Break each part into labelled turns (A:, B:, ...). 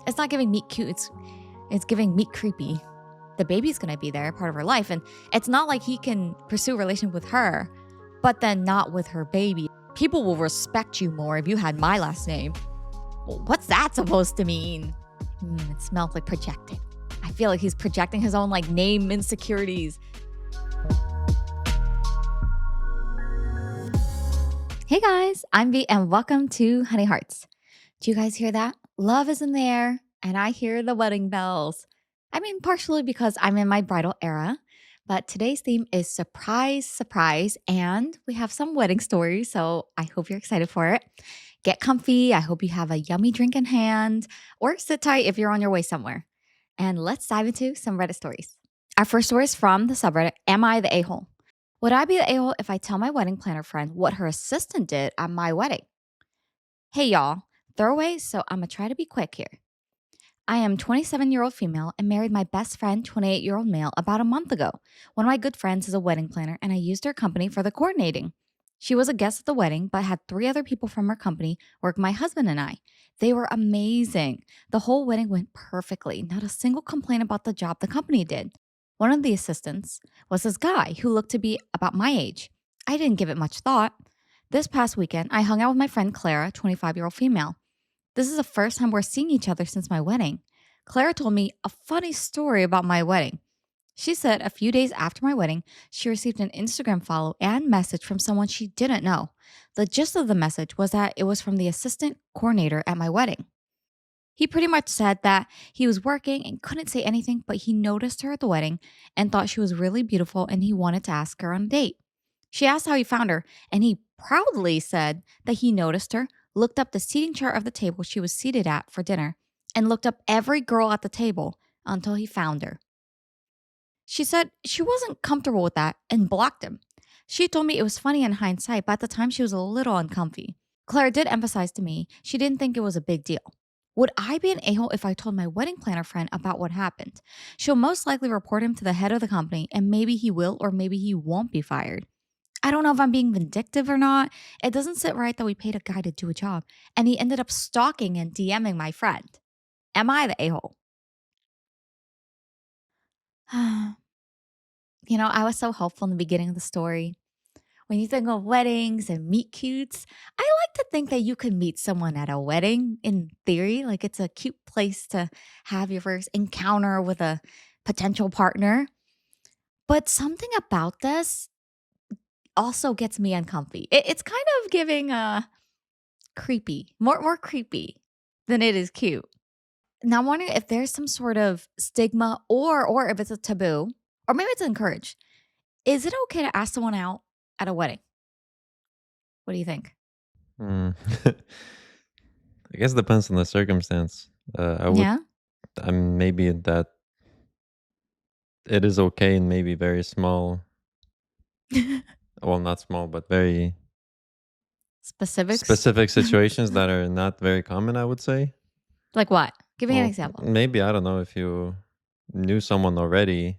A: It's not giving meet cute. It's giving meet creepy. The baby's gonna be there, part of her life, and it's not like he can pursue a relationship with her, but then not with her baby. People will respect you more if you had my last name. Well, what's that supposed to mean? It smells like projecting. I feel like he's projecting his own name insecurities. Hey guys, I'm V and welcome to Honey Hearts. Do you guys hear that? Love is in the air and I hear the wedding bells. I mean, partially because I'm in my bridal era, but today's theme is surprise, surprise, and we have some wedding stories, so I hope you're excited for it. Get comfy. I hope you have a yummy drink in hand or sit tight if you're on your way somewhere. And let's dive into some Reddit stories. Our first story is from the subreddit, Am I the A-hole? Would I be the a-hole if I tell my wedding planner friend what her assistant did at my wedding? Hey y'all, throwaway, so I'm gonna try to be quick here. I am 27-year-old female and married my best friend, 28-year-old male, about a month ago. One of my good friends is a wedding planner and I used her company for the coordinating. She was a guest at the wedding, but had 3 other people from her company work my husband and I. They were amazing. The whole wedding went perfectly. Not a single complaint about the job the company did. One of the assistants was this guy who looked to be about my age. I didn't give it much thought. This past weekend, I hung out with my friend Clara, 25-year-old female. This is the first time we're seeing each other since my wedding. Clara told me a funny story about my wedding. She said a few days after my wedding, she received an Instagram follow and message from someone she didn't know. The gist of the message was that it was from the assistant coordinator at my wedding. He pretty much said that he was working and couldn't say anything, but he noticed her at the wedding and thought she was really beautiful and he wanted to ask her on a date. She asked how he found her, and he proudly said that he noticed her, looked up the seating chart of the table she was seated at for dinner, and looked up every girl at the table until he found her. She said she wasn't comfortable with that and blocked him. She told me it was funny in hindsight, but at the time she was a little uncomfy. Claire did emphasize to me she didn't think it was a big deal. Would I be an a-hole if I told my wedding planner friend about what happened? She'll most likely report him to the head of the company, and maybe he will or maybe he won't be fired. I don't know if I'm being vindictive or not. It doesn't sit right that we paid a guy to do a job, and he ended up stalking and DMing my friend. Am I the a-hole? I was so hopeful in the beginning of the story. When you think of weddings and meet cutes, I like to think that you could meet someone at a wedding in theory. Like it's a cute place to have your first encounter with a potential partner. But something about this also gets me uncomfy. It's kind of giving creepy, more creepy than it is cute. Now I'm wondering if there's some sort of stigma or if it's a taboo, or maybe it's encouraged. Is it okay to ask someone out at a wedding? What do you think?
B: Mm. I guess it depends on the circumstance. I would,
A: Yeah.
B: maybe that it is okay in maybe very small, well, not small, but very
A: Specifics?
B: specific situations that are not very common, I would say.
A: Like what? Give me an
B: Well,
A: example.
B: maybe, I don't know, if you knew someone already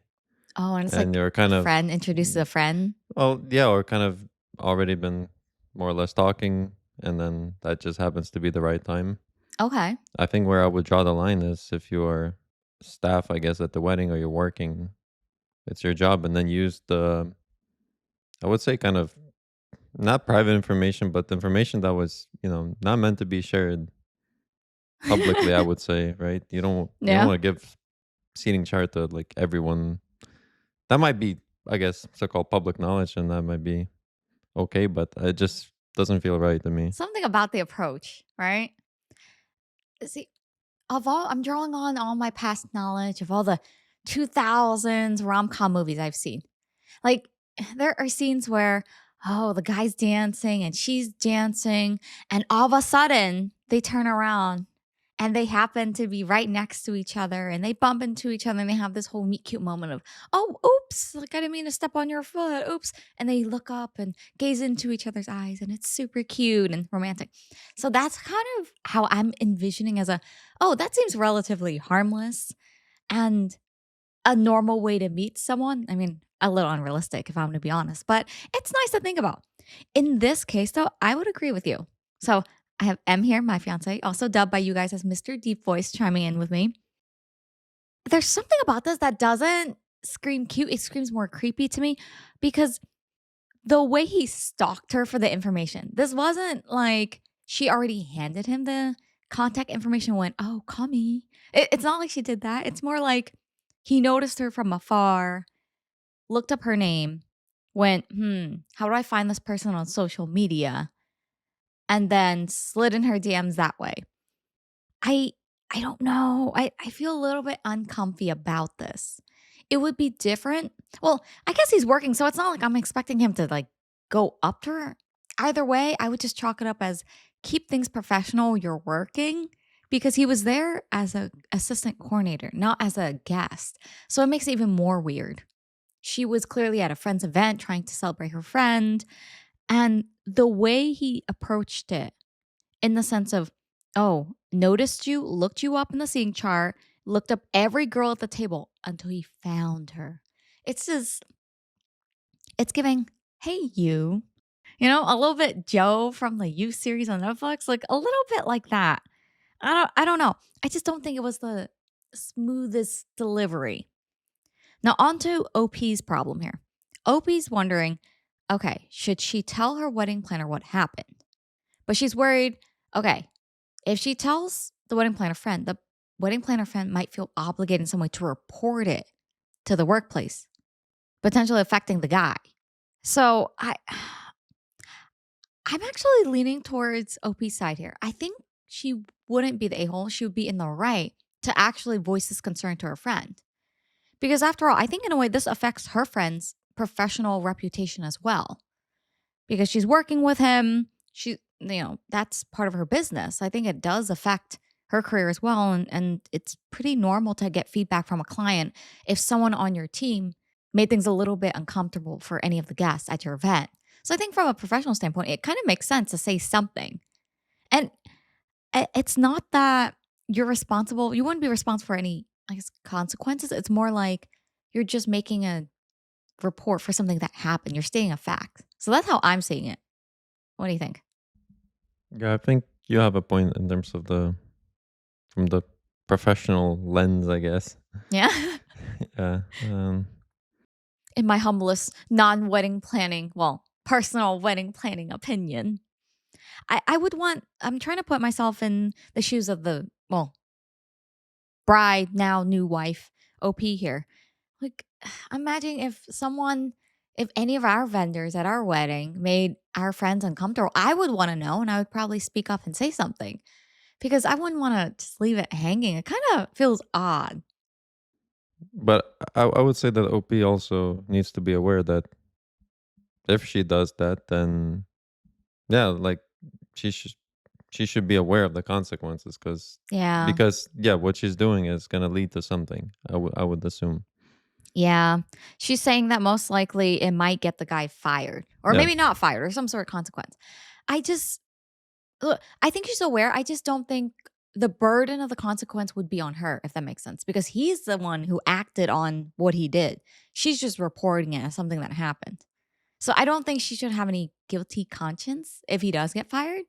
A: Oh, and it's like
B: and you're
A: a
B: kind of,
A: friend introduces a friend.
B: well, yeah, or kind of already been more or less talking, and then that just happens to be the right time.
A: Okay.
B: I think where I would draw the line is if you are staff, I guess, at the wedding or you're working, it's your job, and then use the, I would say, kind of not private information, but the information that was, not meant to be shared publicly, I would say, right? You don't
A: Yeah.
B: want to give seating chart to like everyone. That might be, I guess, so-called public knowledge, and that might be okay, but it just doesn't feel right to me.
A: Something about the approach, right? See, I'm drawing on all my past knowledge of all the 2000s rom-com movies I've seen. Like, there are scenes where, oh, the guy's dancing and she's dancing, and all of a sudden they turn around and they happen to be right next to each other and they bump into each other and they have this whole meet cute moment of, oh, oops, like I didn't mean to step on your foot, oops. And they look up and gaze into each other's eyes and it's super cute and romantic. So that's kind of how I'm envisioning oh, that seems relatively harmless and a normal way to meet someone. I mean, a little unrealistic if I'm to be honest, but it's nice to think about. In this case, though, I would agree with you. So I have M here, my fiance, also dubbed by you guys as Mr. Deep Voice, chiming in with me. There's something about this that doesn't scream cute. It screams more creepy to me because the way he stalked her for the information, this wasn't like she already handed him the contact information and went, oh, call me. It's not like she did that. It's more like he noticed her from afar, looked up her name, went, how do I find this person on social media? And then slid in her DMs that way. I I don't know. I feel a little bit uncomfy about this. It would be different. Well, I guess he's working, so it's not like I'm expecting him to like go up to her. Either way, I would just chalk it up as keep things professional. You're working because he was there as a assistant coordinator, not as a guest. So it makes it even more weird. She was clearly at a friend's event trying to celebrate her friend, and the way he approached it in the sense of, oh, noticed you, looked you up in the seeing chart, looked up every girl at the table until he found her. It's just, it's giving, hey, a little bit Joe from the You series on Netflix, like a little bit like that. I don't know. I just don't think it was the smoothest delivery. Now, on to OP's problem here. OP's wondering, okay, should she tell her wedding planner what happened? But she's worried, okay, if she tells the wedding planner friend might feel obligated in some way to report it to the workplace, potentially affecting the guy. So I'm actually leaning towards OP's side here. I think she wouldn't be the a-hole. She would be in the right to actually voice this concern to her friend. Because after all, I think in a way this affects her friend's professional reputation as well. Because she's working with him. That's part of her business. I think it does affect her career as well. And it's pretty normal to get feedback from a client if someone on your team made things a little bit uncomfortable for any of the guests at your event. So I think from a professional standpoint, it kind of makes sense to say something. And it's not that you're responsible. You wouldn't be responsible for any, I guess, consequences. It's more like you're just making a report for something that happened. You're stating a fact. So that's how I'm seeing it. What do you think?
B: Yeah, I think you have a point in terms of from the professional lens, I guess.
A: Yeah.
B: Yeah.
A: In my humblest non-wedding planning, well, personal wedding planning opinion, I'm trying to put myself in the shoes of the, well, bride, now new wife, OP here. Like, imagine if any of our vendors at our wedding made our friends uncomfortable, I would want to know and I would probably speak up and say something because I wouldn't want to just leave it hanging. It kind of feels odd.
B: But I would say that OP also needs to be aware that if she does that, then yeah, like she should she should be aware of the consequences
A: Yeah.
B: because yeah, what she's doing is gonna lead to something. I would assume.
A: Yeah. She's saying that most likely it might get the guy fired or
B: Yeah,
A: maybe not fired or some sort of consequence. I just, look, I think she's aware. I just don't think the burden of the consequence would be on her, if that makes sense, because he's the one who acted on what he did. She's just reporting it as something that happened. So I don't think she should have any guilty conscience if he does get fired.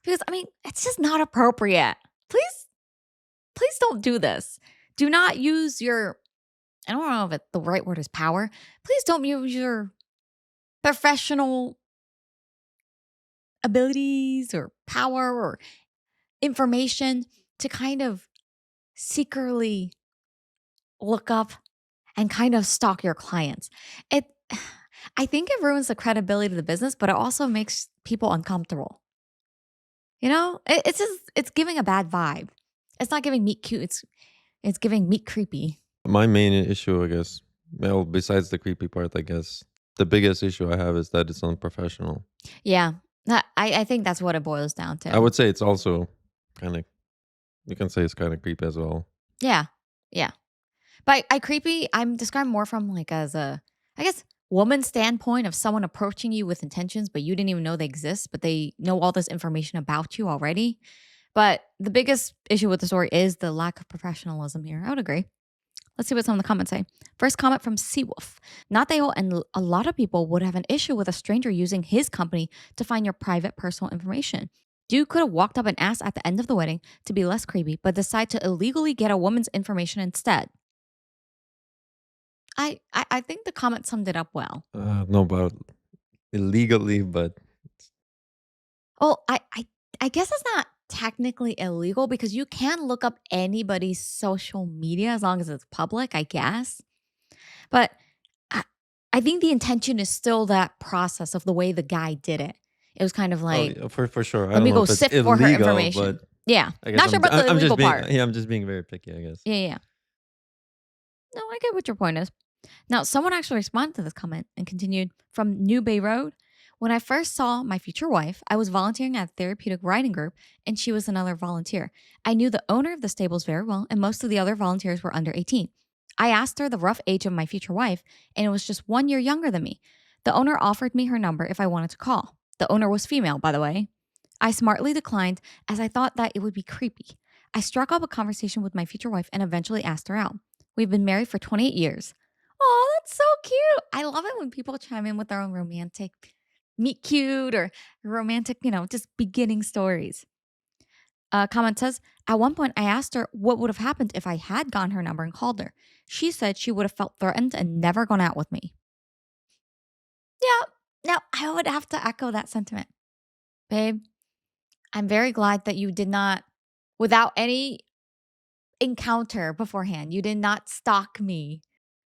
A: Because, I mean, it's just not appropriate. Please don't do this. Do not use your, I don't know if the right word is power. Please don't use your professional abilities or power or information to kind of secretly look up and kind of stalk your clients. It I think it ruins the credibility of the business, but it also makes people uncomfortable. It's giving a bad vibe. It's not giving meat cute. It's giving meat creepy.
B: my main issue, I guess, well, besides the creepy part, I guess the biggest issue I have is that it's unprofessional.
A: Yeah. I think that's what it boils down
B: I
A: to.
B: would say it's also kind of you can say it's kind of creepy as well.
A: Yeah. Yeah. But I creepy, I'm describing more from like as a, I guess, woman standpoint of someone approaching you with intentions, but you didn't even know they exist, but they know all this information about you already. But the biggest issue with the story is the lack of professionalism here. I would agree. Let's see what some of the comments say. First comment from Seawolf. Not they all, and a lot of people would have an issue with a stranger using his company to find your private personal information. Dude could have walked up and asked at the end of the wedding to be less creepy, but decided to illegally get a woman's information instead. I think the comment summed it up well.
B: No, about illegally, but
A: Well, I guess it's not technically illegal because you can look up anybody's social media as long as it's public, I guess. But I, I think the intention is still that process of the way the guy did it. It was kind of
B: oh,
A: like,
B: yeah, for sure. I
A: let
B: don't
A: me
B: know
A: go
B: if it's
A: sift for her
B: illegal, but
A: information. Yeah.
B: I guess
A: Not sure about the
B: I'm just
A: illegal
B: being
A: part.
B: yeah, I'm just being very picky, I guess.
A: Yeah, yeah, yeah. No, I get what your point is. Now, someone actually responded to this comment and continued from New Bay Road. When I first saw my future wife, I was volunteering at a therapeutic riding group, and she was another volunteer. I knew the owner of the stables very well, and most of the other volunteers were under 18. I asked her the rough age of my future wife, and it was just 1 year younger than me. The owner offered me her number if I wanted to call. The owner was female, by the way. I smartly declined as I thought that it would be creepy. I struck up a conversation with my future wife and eventually asked her out. We've been married for 28 years. Oh, that's so cute. I love it when people chime in with their own romantic meet cute or romantic, just beginning stories. Comment says, at one point I asked her what would have happened if I had gotten her number and called her. She said she would have felt threatened and never gone out with me. Yeah, now I would have to echo that sentiment. Babe, I'm very glad that you did not, without any encounter beforehand, you did not stalk me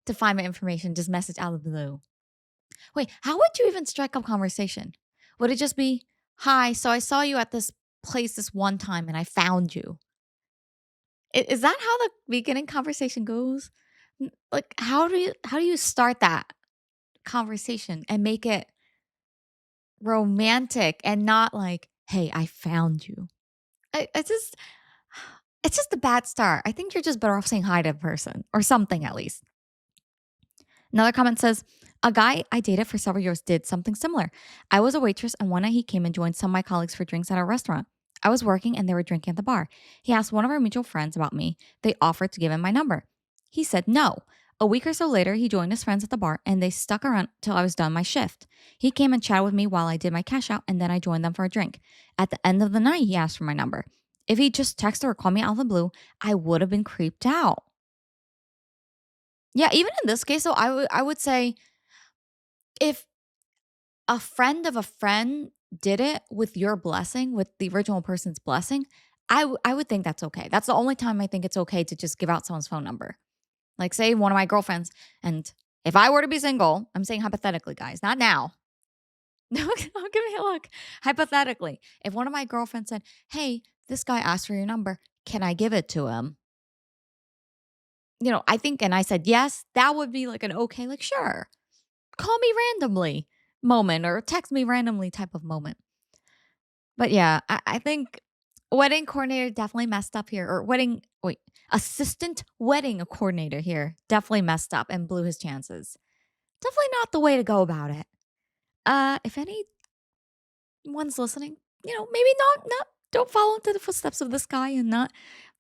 A: to find my information, just message out of the blue. Wait, how would you even strike up conversation? Would it just be, hi, so I saw you at this place this one time and I found you? Is that how the beginning conversation goes? Like how do you start that conversation and make it romantic and not like, hey, I found you? It's just a bad start. I think you're just better off saying hi to a person or something at least. Another comment says, a guy I dated for several years did something similar. I was a waitress, and one night he came and joined some of my colleagues for drinks at our restaurant. I was working and they were drinking at the bar. He asked one of our mutual friends about me. They offered to give him my number. He said no. A week or so later, he joined his friends at the bar and they stuck around till I was done my shift. He came and chatted with me while I did my cash out and then I joined them for a drink. At the end of the night, he asked for my number. If he just texted or called me out of the blue, I would have been creeped out. Yeah, even in this case, though, I would say if a friend of a friend did it with your blessing, with the original person's blessing, I would think that's okay. That's the only time I think it's okay to just give out someone's phone number. Like, say one of my girlfriends, and if I were to be single, I'm saying hypothetically, guys, not now. No, give me a look. Hypothetically, if one of my girlfriends said, hey, this guy asked for your number, can I give it to him? I think, and I said yes, that would be like an okay, like, sure, call me randomly moment or text me randomly type of moment. But yeah, I think wedding coordinator definitely messed up here, or assistant wedding coordinator here definitely messed up and blew his chances. Definitely not the way to go about it. If anyone's listening, maybe not don't follow into the footsteps of this guy and not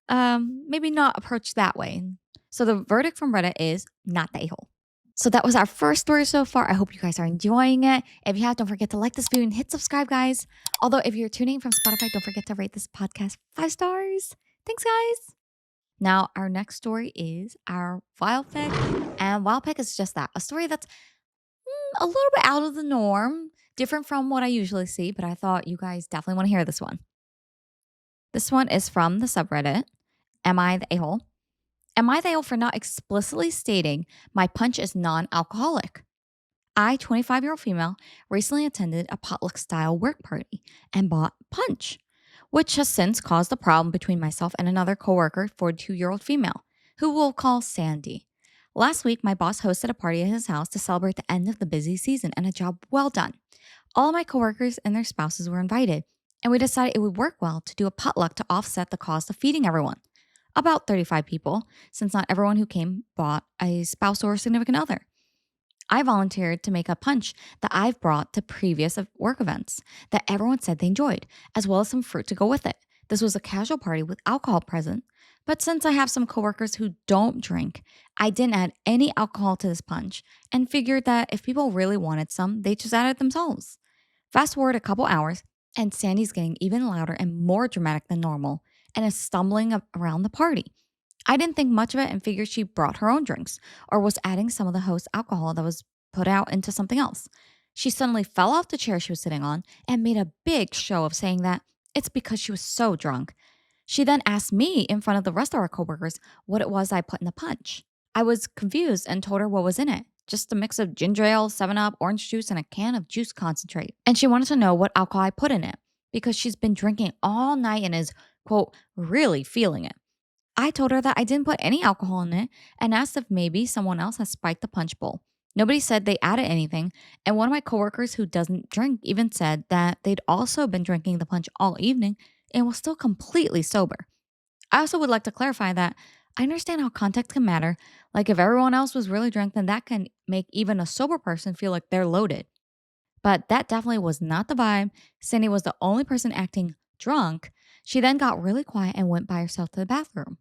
A: maybe not approach that way. So the verdict from Reddit is not the a-hole. So that was our first story so far. I hope you guys are enjoying it. If you have, don't forget to like this video and hit subscribe, guys. Although if you're tuning in from Spotify, don't forget to rate this podcast 5 stars. Thanks, guys. Now, our next story is our wild pick. And wild pick is just that, a story that's a little bit out of the norm, different from what I usually see, but I thought you guys definitely want to hear this one. This one is from the subreddit, Am I the A-hole? Am I the a-hole for not explicitly stating my punch is non-alcoholic? I, 25-year-old female, recently attended a potluck style work party and bought punch, which has since caused a problem between myself and another coworker, 42-year-old female, who we'll call Sandy. Last week, my boss hosted a party at his house to celebrate the end of the busy season and a job well done. All of my coworkers and their spouses were invited, and we decided it would work well to do a potluck to offset the cost of feeding everyone. About 35 people, since not everyone who came bought a spouse or a significant other. I volunteered to make a punch that I've brought to previous work events that everyone said they enjoyed, as well as some fruit to go with it. This was a casual party with alcohol present, but since I have some coworkers who don't drink, I didn't add any alcohol to this punch and figured that if people really wanted some, they just add it themselves. Fast forward a couple hours, And Sandy's getting even louder and more dramatic than normal and is stumbling around the party. I didn't think much of it and figured she brought her own drinks or was adding some of the host's alcohol that was put out into something else. She suddenly fell off the chair she was sitting on and made a big show of saying that it's because she was so drunk. She then asked me in front of the rest of our coworkers what it was I put in the punch. I was confused and told her what was in it. Just a mix of ginger ale, 7 Up, orange juice, and a can of juice concentrate. And she wanted to know what alcohol I put in it because she's been drinking all night and is, quote, really feeling it. I told her that I didn't put any alcohol in it and asked if maybe someone else has spiked the punch bowl. Nobody said they added anything, and one of my coworkers who doesn't drink even said that they'd also been drinking the punch all evening and was still completely sober. I also would like to clarify that I understand how context can matter. Like if everyone else was really drunk, then that can make even a sober person feel like they're loaded. But that definitely was not the vibe. Cindy was the only person acting drunk. She then got really quiet and went by herself to the bathroom.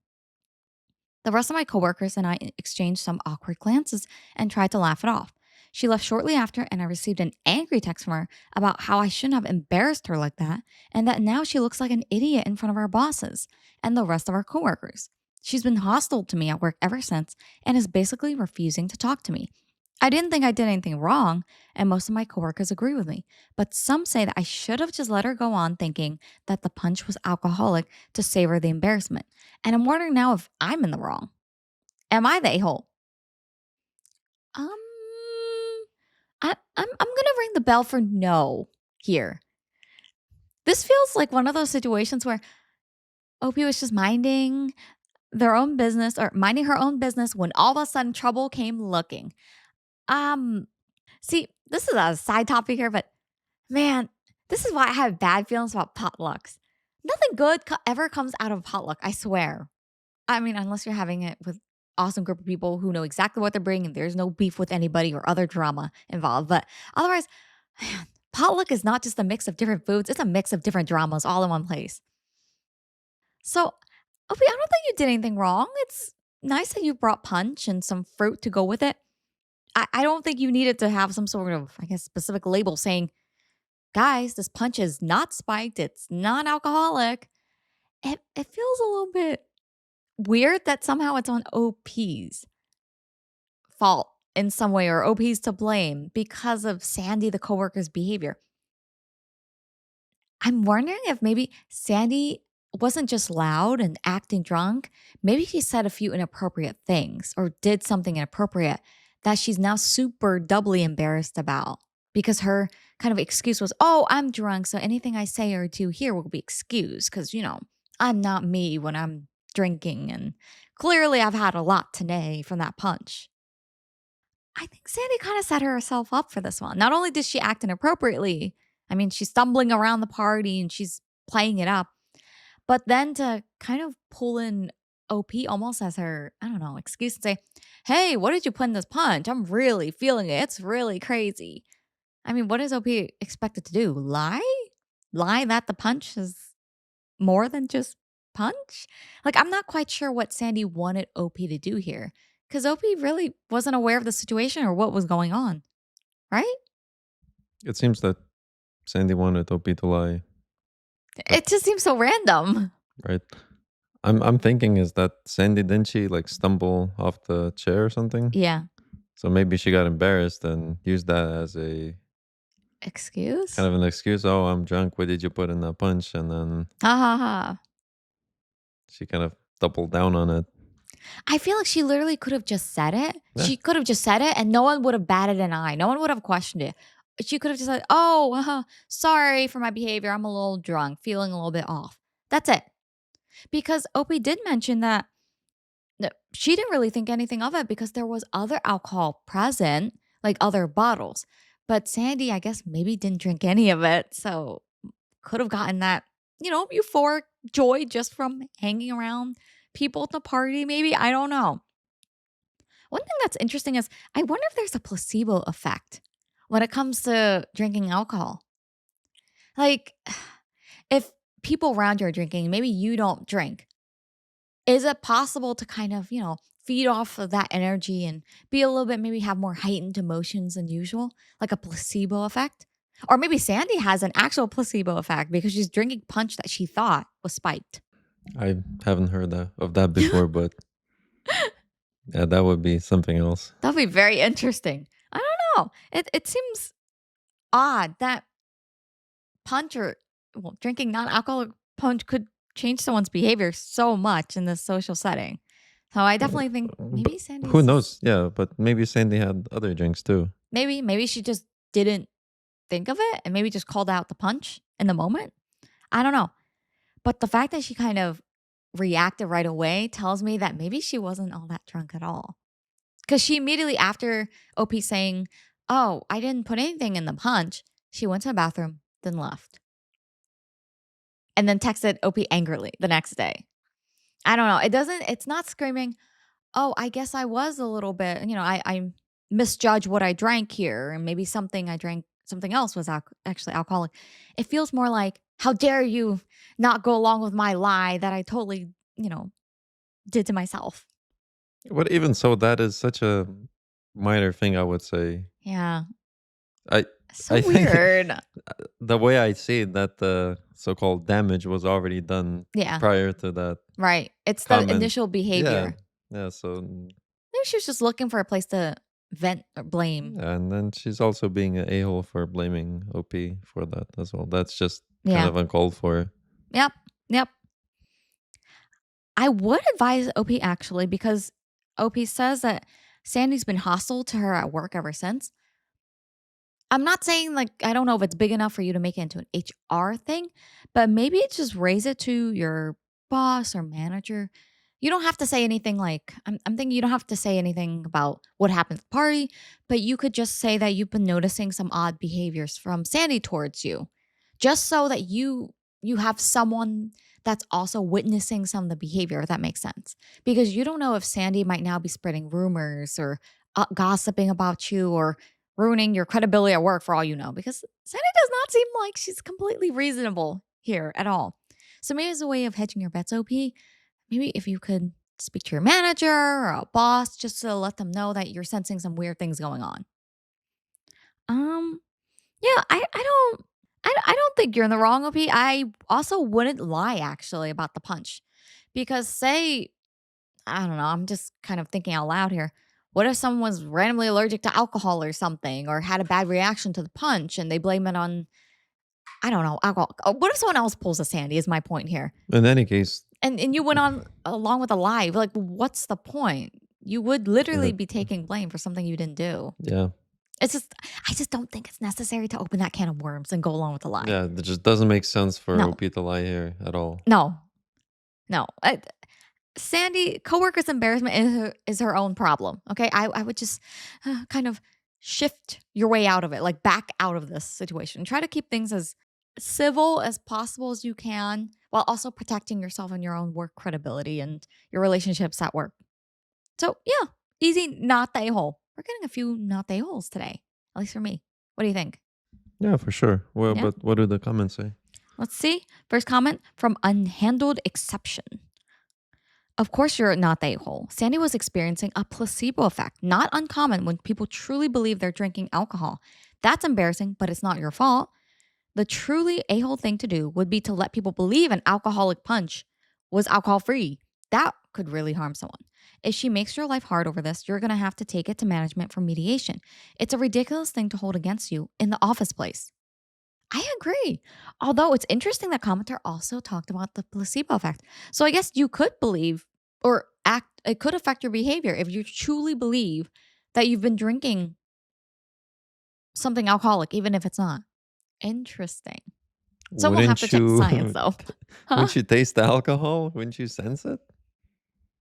A: The rest of my coworkers and I exchanged some awkward glances and tried to laugh it off. She left shortly after, and I received an angry text from her about how I shouldn't have embarrassed her like that, and that now she looks like an idiot in front of our bosses and the rest of our coworkers. She's been hostile to me at work ever since and is basically refusing to talk to me. I didn't think I did anything wrong, and most of my coworkers agree with me, but some say that I should have just let her go on thinking that the punch was alcoholic to savor the embarrassment. And I'm wondering now if I'm in the wrong. Am I the a-hole? Um, I'm gonna ring the bell for no here. This feels like one of those situations where OP was just minding their own business or minding her own business when all of a sudden trouble came looking. Um, See, this is a side topic here, but man, this is why I have bad feelings about potlucks. Nothing good ever comes out of potluck, I swear. I mean, unless you're having it with awesome group of people who know exactly what they're bringing and there's no beef with anybody or other drama involved. But otherwise, man, potluck is not just a mix of different foods, it's a mix of different dramas all in one place. So, Opie, I don't think you did anything wrong. It's nice that you brought punch and some fruit to go with it. I don't think you needed to have some sort of, I guess, specific label saying, guys, this punch is not spiked, it's non alcoholic. It feels a little bit weird that somehow it's on OP's fault in some way or OP's to blame because of Sandy, the coworker's behavior. I'm wondering if maybe Sandy wasn't just loud and acting drunk. Maybe she said a few inappropriate things or did something inappropriate that she's now super doubly embarrassed about because her kind of excuse was, oh, I'm drunk. So anything I say or do here will be excused because, I'm not me when I'm drinking. And clearly I've had a lot today from that punch. I think Sandy kind of set herself up for this one. Not only did she act inappropriately, I mean, she's stumbling around the party and she's playing it up, but then to kind of pull in OP almost as her, I don't know, excuse and say, hey, what did you put in this punch? I'm really feeling it. It's really crazy. I mean, what is OP expected to do? Lie? Lie that the punch is more than just punch? Like, I'm not quite sure what Sandy wanted OP to do here because OP really wasn't aware of the situation or what was going on, right?
B: It seems that Sandy wanted Opie to lie, but
A: It just seems so random.
B: right. I'm thinking is that Sandy didn't she like stumble off the chair or something?
A: Yeah.
B: So maybe she got embarrassed and used that as a kind
A: Excuse?
B: of an excuse. Oh, I'm drunk. What did you put in that punch? And then
A: Ha ha ha.
B: she kind of doubled down on it.
A: I feel like she literally could have just said it.
B: Yeah,
A: She could have just said it and no one would have batted an eye. No one would have questioned it. She could have just said, oh, sorry for my behavior. I'm a little drunk, feeling a little bit off. That's it. Because Opie did mention that she didn't really think anything of it because there was other alcohol present, like other bottles. But Sandy, I guess, maybe didn't drink any of it. So could have gotten that, euphoric joy just from hanging around people at the party, maybe. I don't know. One thing that's interesting is I wonder if there's a placebo effect when it comes to drinking alcohol. Like, if people around you are drinking, maybe you don't drink, is it possible to kind of, feed off of that energy and be a little bit, maybe have more heightened emotions than usual, like a placebo effect? Or maybe Sandy has an actual placebo effect because she's drinking punch that she thought was spiked.
B: I haven't heard of that before, but yeah, that would be something else.
A: That'll be very interesting. I don't know. It seems odd that punch or well, drinking non-alcoholic punch could change someone's behavior so much in this social setting. So I definitely think
B: But
A: maybe
B: who
A: Sandy's
B: knows? Yeah, but maybe Sandy had other drinks too.
A: maybe she just didn't think of it and maybe just called out the punch in the moment. I don't know. But the fact that she kind of reacted right away tells me that maybe she wasn't all that drunk at all. Because she immediately after OP saying, "Oh, I didn't put anything in the punch," she went to the bathroom, then left. And then texted OP angrily the next day. I don't know. It's not screaming, "Oh, I guess I was a little bit, I misjudged what I drank here, and maybe something I drank, something else was actually alcoholic." It feels more like, "How dare you not go along with my lie that I totally, did to myself."
B: But even so, that is such a minor thing, I would say.
A: Yeah.
B: I
A: So
B: I think
A: weird.
B: the way I see it, that the so-called damage was already done
A: Yeah.
B: prior to that
A: Right. It's the
B: comment.
A: initial
B: Yeah,
A: behavior.
B: yeah. So,
A: Maybe she was just looking for a place to vent or blame.
B: yeah, and then she's also being an a-hole for blaming OP for that as well. That's just kind
A: Yeah.
B: of uncalled for.
A: Yep. Yep. I would advise OP actually because OP says that Sandy's been hostile to her at work ever since. I'm not saying like I don't know if it's big enough for you to make it into an HR thing, but maybe it's just raise it to your boss or manager. You don't have to say anything like I'm thinking you don't have to say anything about what happened at the party, but you could just say that you've been noticing some odd behaviors from Sandy towards you. Just so that you have someone that's also witnessing some of the behavior, if that makes sense. Because you don't know if Sandy might now be spreading rumors or gossiping about you or ruining your credibility at work for all you know, because Sandy does not seem like she's completely reasonable here at all. So maybe as a way of hedging your bets, OP, maybe if you could speak to your manager or a boss just to let them know that you're sensing some weird things going on. Um, yeah, I don't think you're in the wrong, OP. I also wouldn't lie actually about the punch. Because say I don't know, I'm just kind of thinking out loud here. What if someone was randomly allergic to alcohol or something or had a bad reaction to the punch and they blame it on, I don't know, alcohol? What if someone else pulls a Sandy is my point here.
B: In any case,
A: And you went on along with a lie. Like, what's the point? You would literally
B: that,
A: be taking blame for something you didn't do.
B: yeah,
A: It's just I just don't think it's necessary to open that can of worms and go along with the lie.
B: yeah, it just doesn't make sense for
A: No.
B: OP to lie here at all.
A: No. No. Sandy, coworker's embarrassment is her own problem. Okay, I would just kind of shift your way out of it, like back out of this situation. Try to keep things as civil as possible as you can, while also protecting yourself and your own work credibility and your relationships at work. So yeah, easy, not the a hole. We're getting a few not the a holes today, at least for me. What do you think?
B: Yeah, for sure. Well,
A: Yeah,
B: but what do the comments say?
A: let's see. First comment from Unhandled Exception. Of course, you're not the a-hole. Sandy was experiencing a placebo effect, not uncommon when people truly believe they're drinking alcohol. That's embarrassing, but it's not your fault. The truly a-hole thing to do would be to let people believe an alcoholic punch was alcohol free. That could really harm someone. If she makes your life hard over this, you're going to have to take it to management for mediation. It's a ridiculous thing to hold against you in the office place. I agree. Although it's interesting that commenter also talked about the placebo effect. So I guess you could believe or act, it could affect your behavior if you truly believe that you've been drinking something alcoholic, even if it's not. Interesting. Someone will have to
B: Wouldn't
A: check the
B: you
A: science though. Huh?
B: wouldn't you taste the alcohol? Wouldn't you sense it?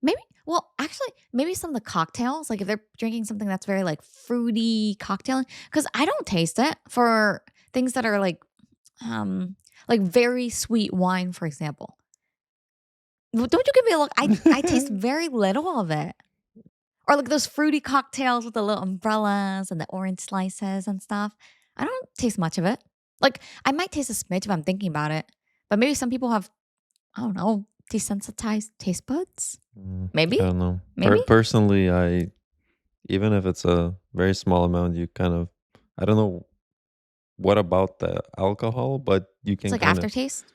A: Maybe, well, actually, maybe some of the cocktails, like if they're drinking something that's very like fruity cocktail, because I don't taste it for things that are like very sweet wine, for example. Well, don't you give me a look. I taste very little of it. Or like those fruity cocktails with the little umbrellas and the orange slices and stuff. I don't taste much of it. Like I might taste a smidge if I'm thinking about it. But maybe some people have, I don't know, desensitized taste buds. Maybe?
B: I don't know.
A: Maybe?
B: Personally, even if it's a very small amount, you kind of, I don't know what about the alcohol, but you
A: It's
B: can
A: like
B: kinda
A: aftertaste?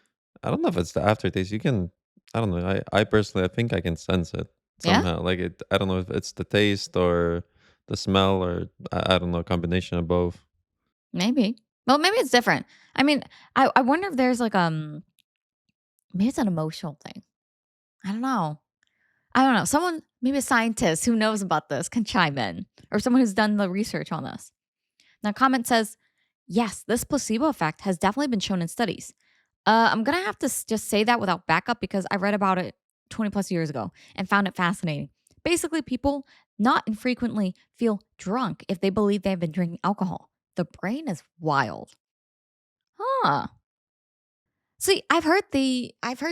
B: I don't know if it's the aftertaste, you can I don't know, I personally, I think I can sense it
A: Yeah,
B: somehow, like, I don't know if it's the taste or the smell or I don't know, a combination of both.
A: maybe. Well, maybe it's different. I mean, I wonder if there's like, maybe it's an emotional thing. I don't know. I don't know. Someone, maybe a scientist who knows about this can chime in, or someone who's done the research on this. Now, comment says, yes, this placebo effect has definitely been shown in studies. I'm going to have to just say that without backup because I read about it 20 plus years ago and found it fascinating. Basically, people not infrequently feel drunk if they believe they've been drinking alcohol. The brain is wild. Huh. See, I've heard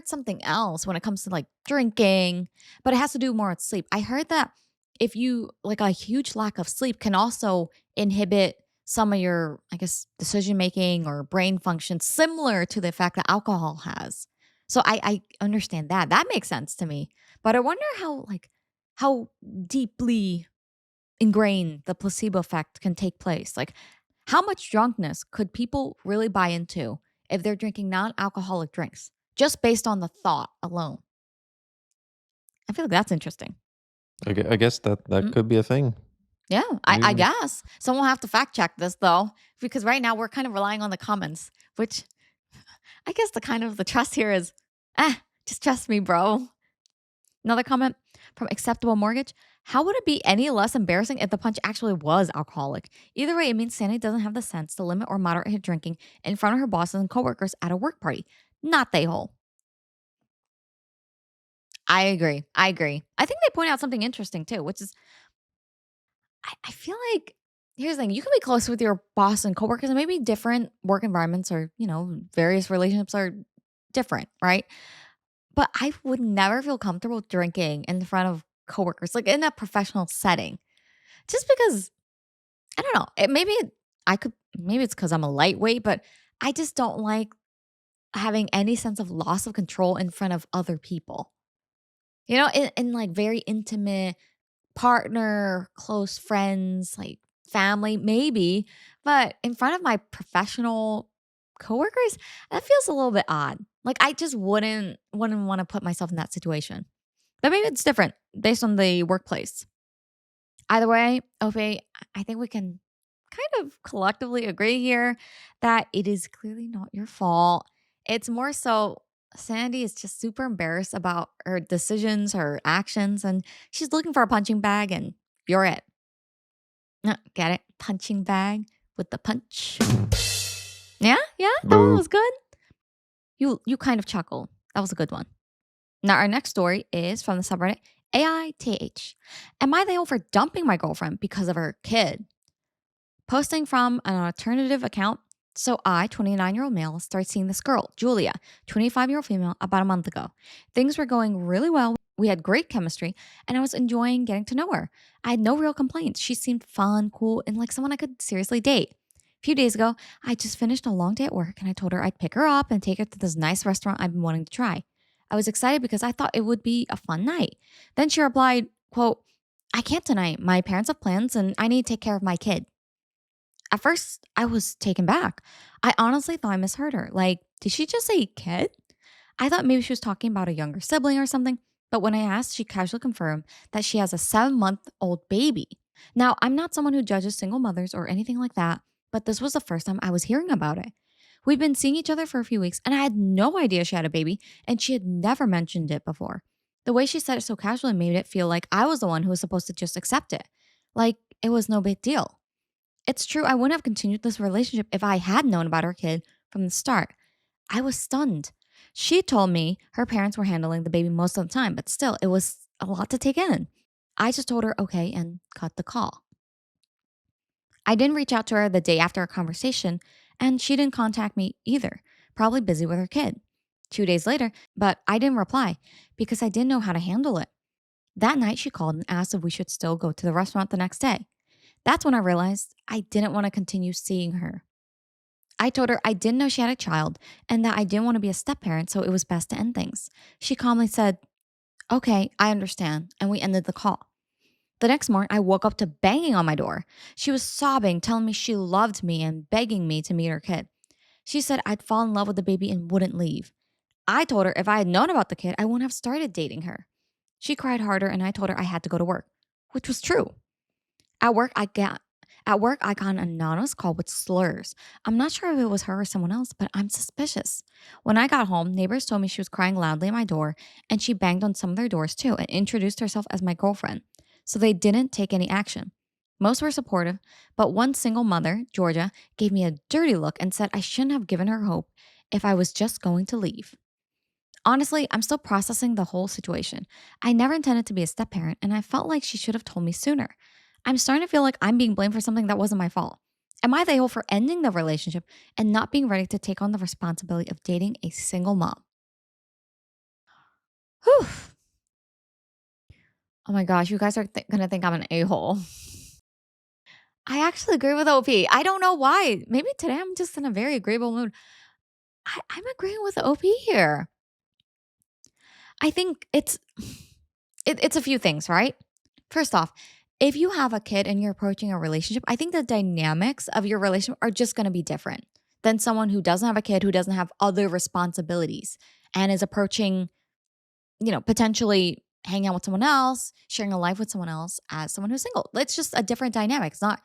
A: something else when it comes to like drinking, but it has to do more with sleep. I heard that if you like a huge lack of sleep can also inhibit some of your, I guess, decision making or brain function similar to the effect that alcohol has. So I understand that. That makes sense to me. But I wonder how deeply ingrained the placebo effect can take place. Like, how much drunkenness could people really buy into if they're drinking non alcoholic drinks just based on the thought alone? I feel like that's interesting.
B: I guess that
A: Mm,
B: could be a thing.
A: yeah, I
B: We
A: guess. Someone will have to fact check this though, because right now we're kind of relying on the comments, which I guess the kind of the trust here is, just trust me, bro. Another comment from Acceptable Mortgage. How would it be any less embarrassing if the punch actually was alcoholic? Either way, it means Sandy doesn't have the sense to limit or moderate her drinking in front of her bosses and coworkers at a work party. Not they hole. I agree. I agree. I think they point out something interesting too, which is I feel like here's the thing: you can be close with your boss and coworkers, and maybe different work environments or various relationships are different, right? But I would never feel comfortable drinking in front of coworkers, like in a professional setting. Just because I don't know, I could maybe it's because 'cause I'm a lightweight, but I just don't like having any sense of loss of control in front of other people. In like very intimate partner, close friends, like family, maybe, but in front of my professional coworkers, that feels a little bit odd. Like I just wouldn't wanna put myself in that situation. But maybe it's different based on the workplace. Either way, Ope, I think we can kind of collectively agree here that it is clearly not your fault. It's more so Sandy is just super embarrassed about her decisions, her actions, and she's looking for a punching bag, and you're it. Get it? Punching bag with the punch. Yeah, yeah, that one
B: boo.
A: was good. You kind of chuckle. That was a good one. Now, our next story is from the subreddit AITH. Am I the hole for dumping my girlfriend because of her kid? Posting from an alternative account. So I, 29-year-old male, started seeing this girl, Julia, 25-year-old female, about a month ago. Things were going really well. We had great chemistry, and I was enjoying getting to know her. I had no real complaints. She seemed fun, cool, and like someone I could seriously date. A few days ago, I just finished a long day at work, and I told her I'd pick her up and take her to this nice restaurant I've been wanting to try. I was excited because I thought it would be a fun night. Then she replied, quote, I can't tonight. My parents have plans, and I need to take care of my kid. At first, I was taken back. I honestly thought I misheard her. Like, did she just say kid? I thought maybe she was talking about a younger sibling or something. But when I asked, she casually confirmed that she has a 7-month-old baby. Now, I'm not someone who judges single mothers or anything like that, but this was the first time I was hearing about it. We'd been seeing each other for a few weeks, and I had no idea she had a baby, and she had never mentioned it before. The way she said it so casually made it feel like I was the one who was supposed to just accept it. Like it was no big deal. It's true, I wouldn't have continued this relationship if I had known about her kid from the start. I was stunned. She told me her parents were handling the baby most of the time, but still, it was a lot to take in. I just told her okay and cut the call. I didn't reach out to her the day after our conversation, and she didn't contact me either, probably busy with her kid. 2 days later, but I didn't reply because I didn't know how to handle it. That night, she called and asked if we should still go to the restaurant the next day. That's when I realized I didn't want to continue seeing her. I told her I didn't know she had a child and that I didn't want to be a step parent, so it was best to end things. She calmly said, okay, I understand, and we ended the call. The next morning, I woke up to banging on my door. She was sobbing, telling me she loved me and begging me to meet her kid. She said I'd fall in love with the baby and wouldn't leave. I told her if I had known about the kid, I wouldn't have started dating her. She cried harder and I told her I had to go to work, which was true. At work, I got an anonymous call with slurs. I'm not sure if it was her or someone else, but I'm suspicious. When I got home, neighbors told me she was crying loudly at my door and she banged on some of their doors too and introduced herself as my girlfriend. So they didn't take any action. Most were supportive, but one single mother, Georgia, gave me a dirty look and said I shouldn't have given her hope if I was just going to leave. Honestly, I'm still processing the whole situation. I never intended to be a step parent, and I felt like she should have told me sooner. I'm starting to feel like I'm being blamed for something that wasn't my fault. Am I the a-hole for ending the relationship and not being ready to take on the responsibility of dating a single mom? Whew. Oh my gosh, you guys are gonna think I'm an a-hole. I actually agree with OP. I don't know why. Maybe today I'm just in a very agreeable mood. I'm agreeing with OP here. I think it's a few things, right? First off, if you have a kid and you're approaching a relationship, I think the dynamics of your relationship are just going to be different than someone who doesn't have a kid, who doesn't have other responsibilities and is approaching, potentially hanging out with someone else, sharing a life with someone else as someone who's single. It's just a different dynamic. It's not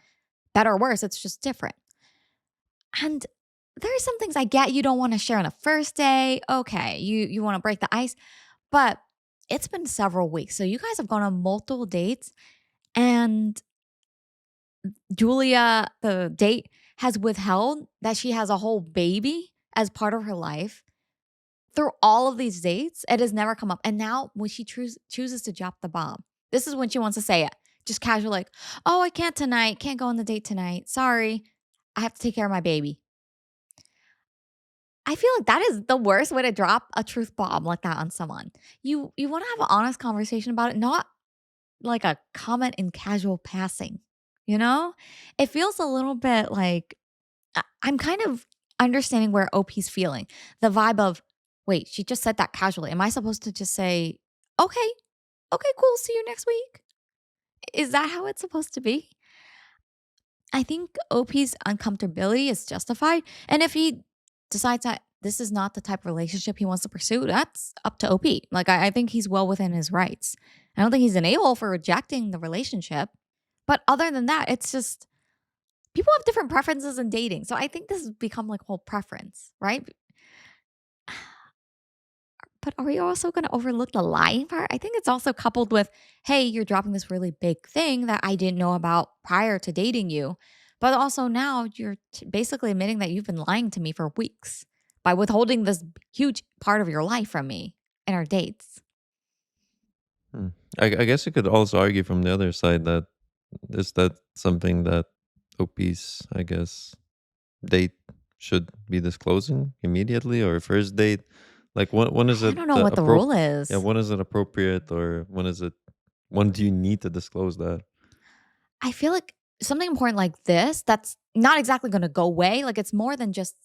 A: better or worse, it's just different. And there are some things I get you don't want to share on a first day. Okay, you want to break the ice, but it's been several weeks. So you guys have gone on multiple dates and Julia, the date, has withheld that she has a whole baby as part of her life through all of these dates. It has never come up. And now when she chooses to drop the bomb, this is when she wants to say it. Just casual, like, oh, I can't tonight. Can't go on the date tonight. Sorry. I have to take care of my baby. I feel like that is the worst way to drop a truth bomb like that on someone. You want to have an honest conversation about it, not like a comment in casual passing, you know? It feels a little bit like I'm kind of understanding where OP's feeling. The vibe of, wait, she just said that casually. Am I supposed to just say, okay, okay, cool, see you next week? Is that how it's supposed to be? I think OP's uncomfortability is justified. And if he decides that this is not the type of relationship he wants to pursue, that's up to OP. Like, I think he's well within his rights. I don't think he's an a-hole for rejecting the relationship. But other than that, it's just people have different preferences in dating. So I think this has become like whole preference, right? But are we also going to overlook the lying part? I think it's also coupled with, hey, you're dropping this really big thing that I didn't know about prior to dating you. But also now you're basically admitting that you've been lying to me for weeks by withholding this huge part of your life from me in our dates.
B: Hmm. I guess you could also argue from the other side that is that something that OP's, I guess, date should be disclosing immediately or first date? Like when is
A: I
B: it
A: don't know what the rule
B: yeah,
A: is.
B: when is it appropriate or when do you need to disclose that?
A: I feel like something important like this that's not exactly going to go away. Like it's more than just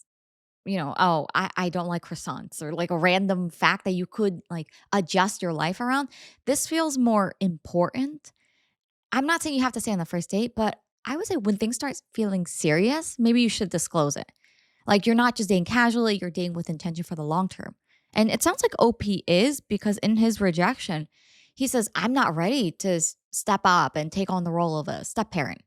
A: oh, I don't like croissants or like a random fact that you could like adjust your life around. This feels more important. I'm not saying you have to say on the first date, but I would say when things start feeling serious, maybe you should disclose it. Like you're not just dating casually, you're dating with intention for the long term. And it sounds like OP is because in his rejection, he says, I'm not ready to step up and take on the role of a step parent.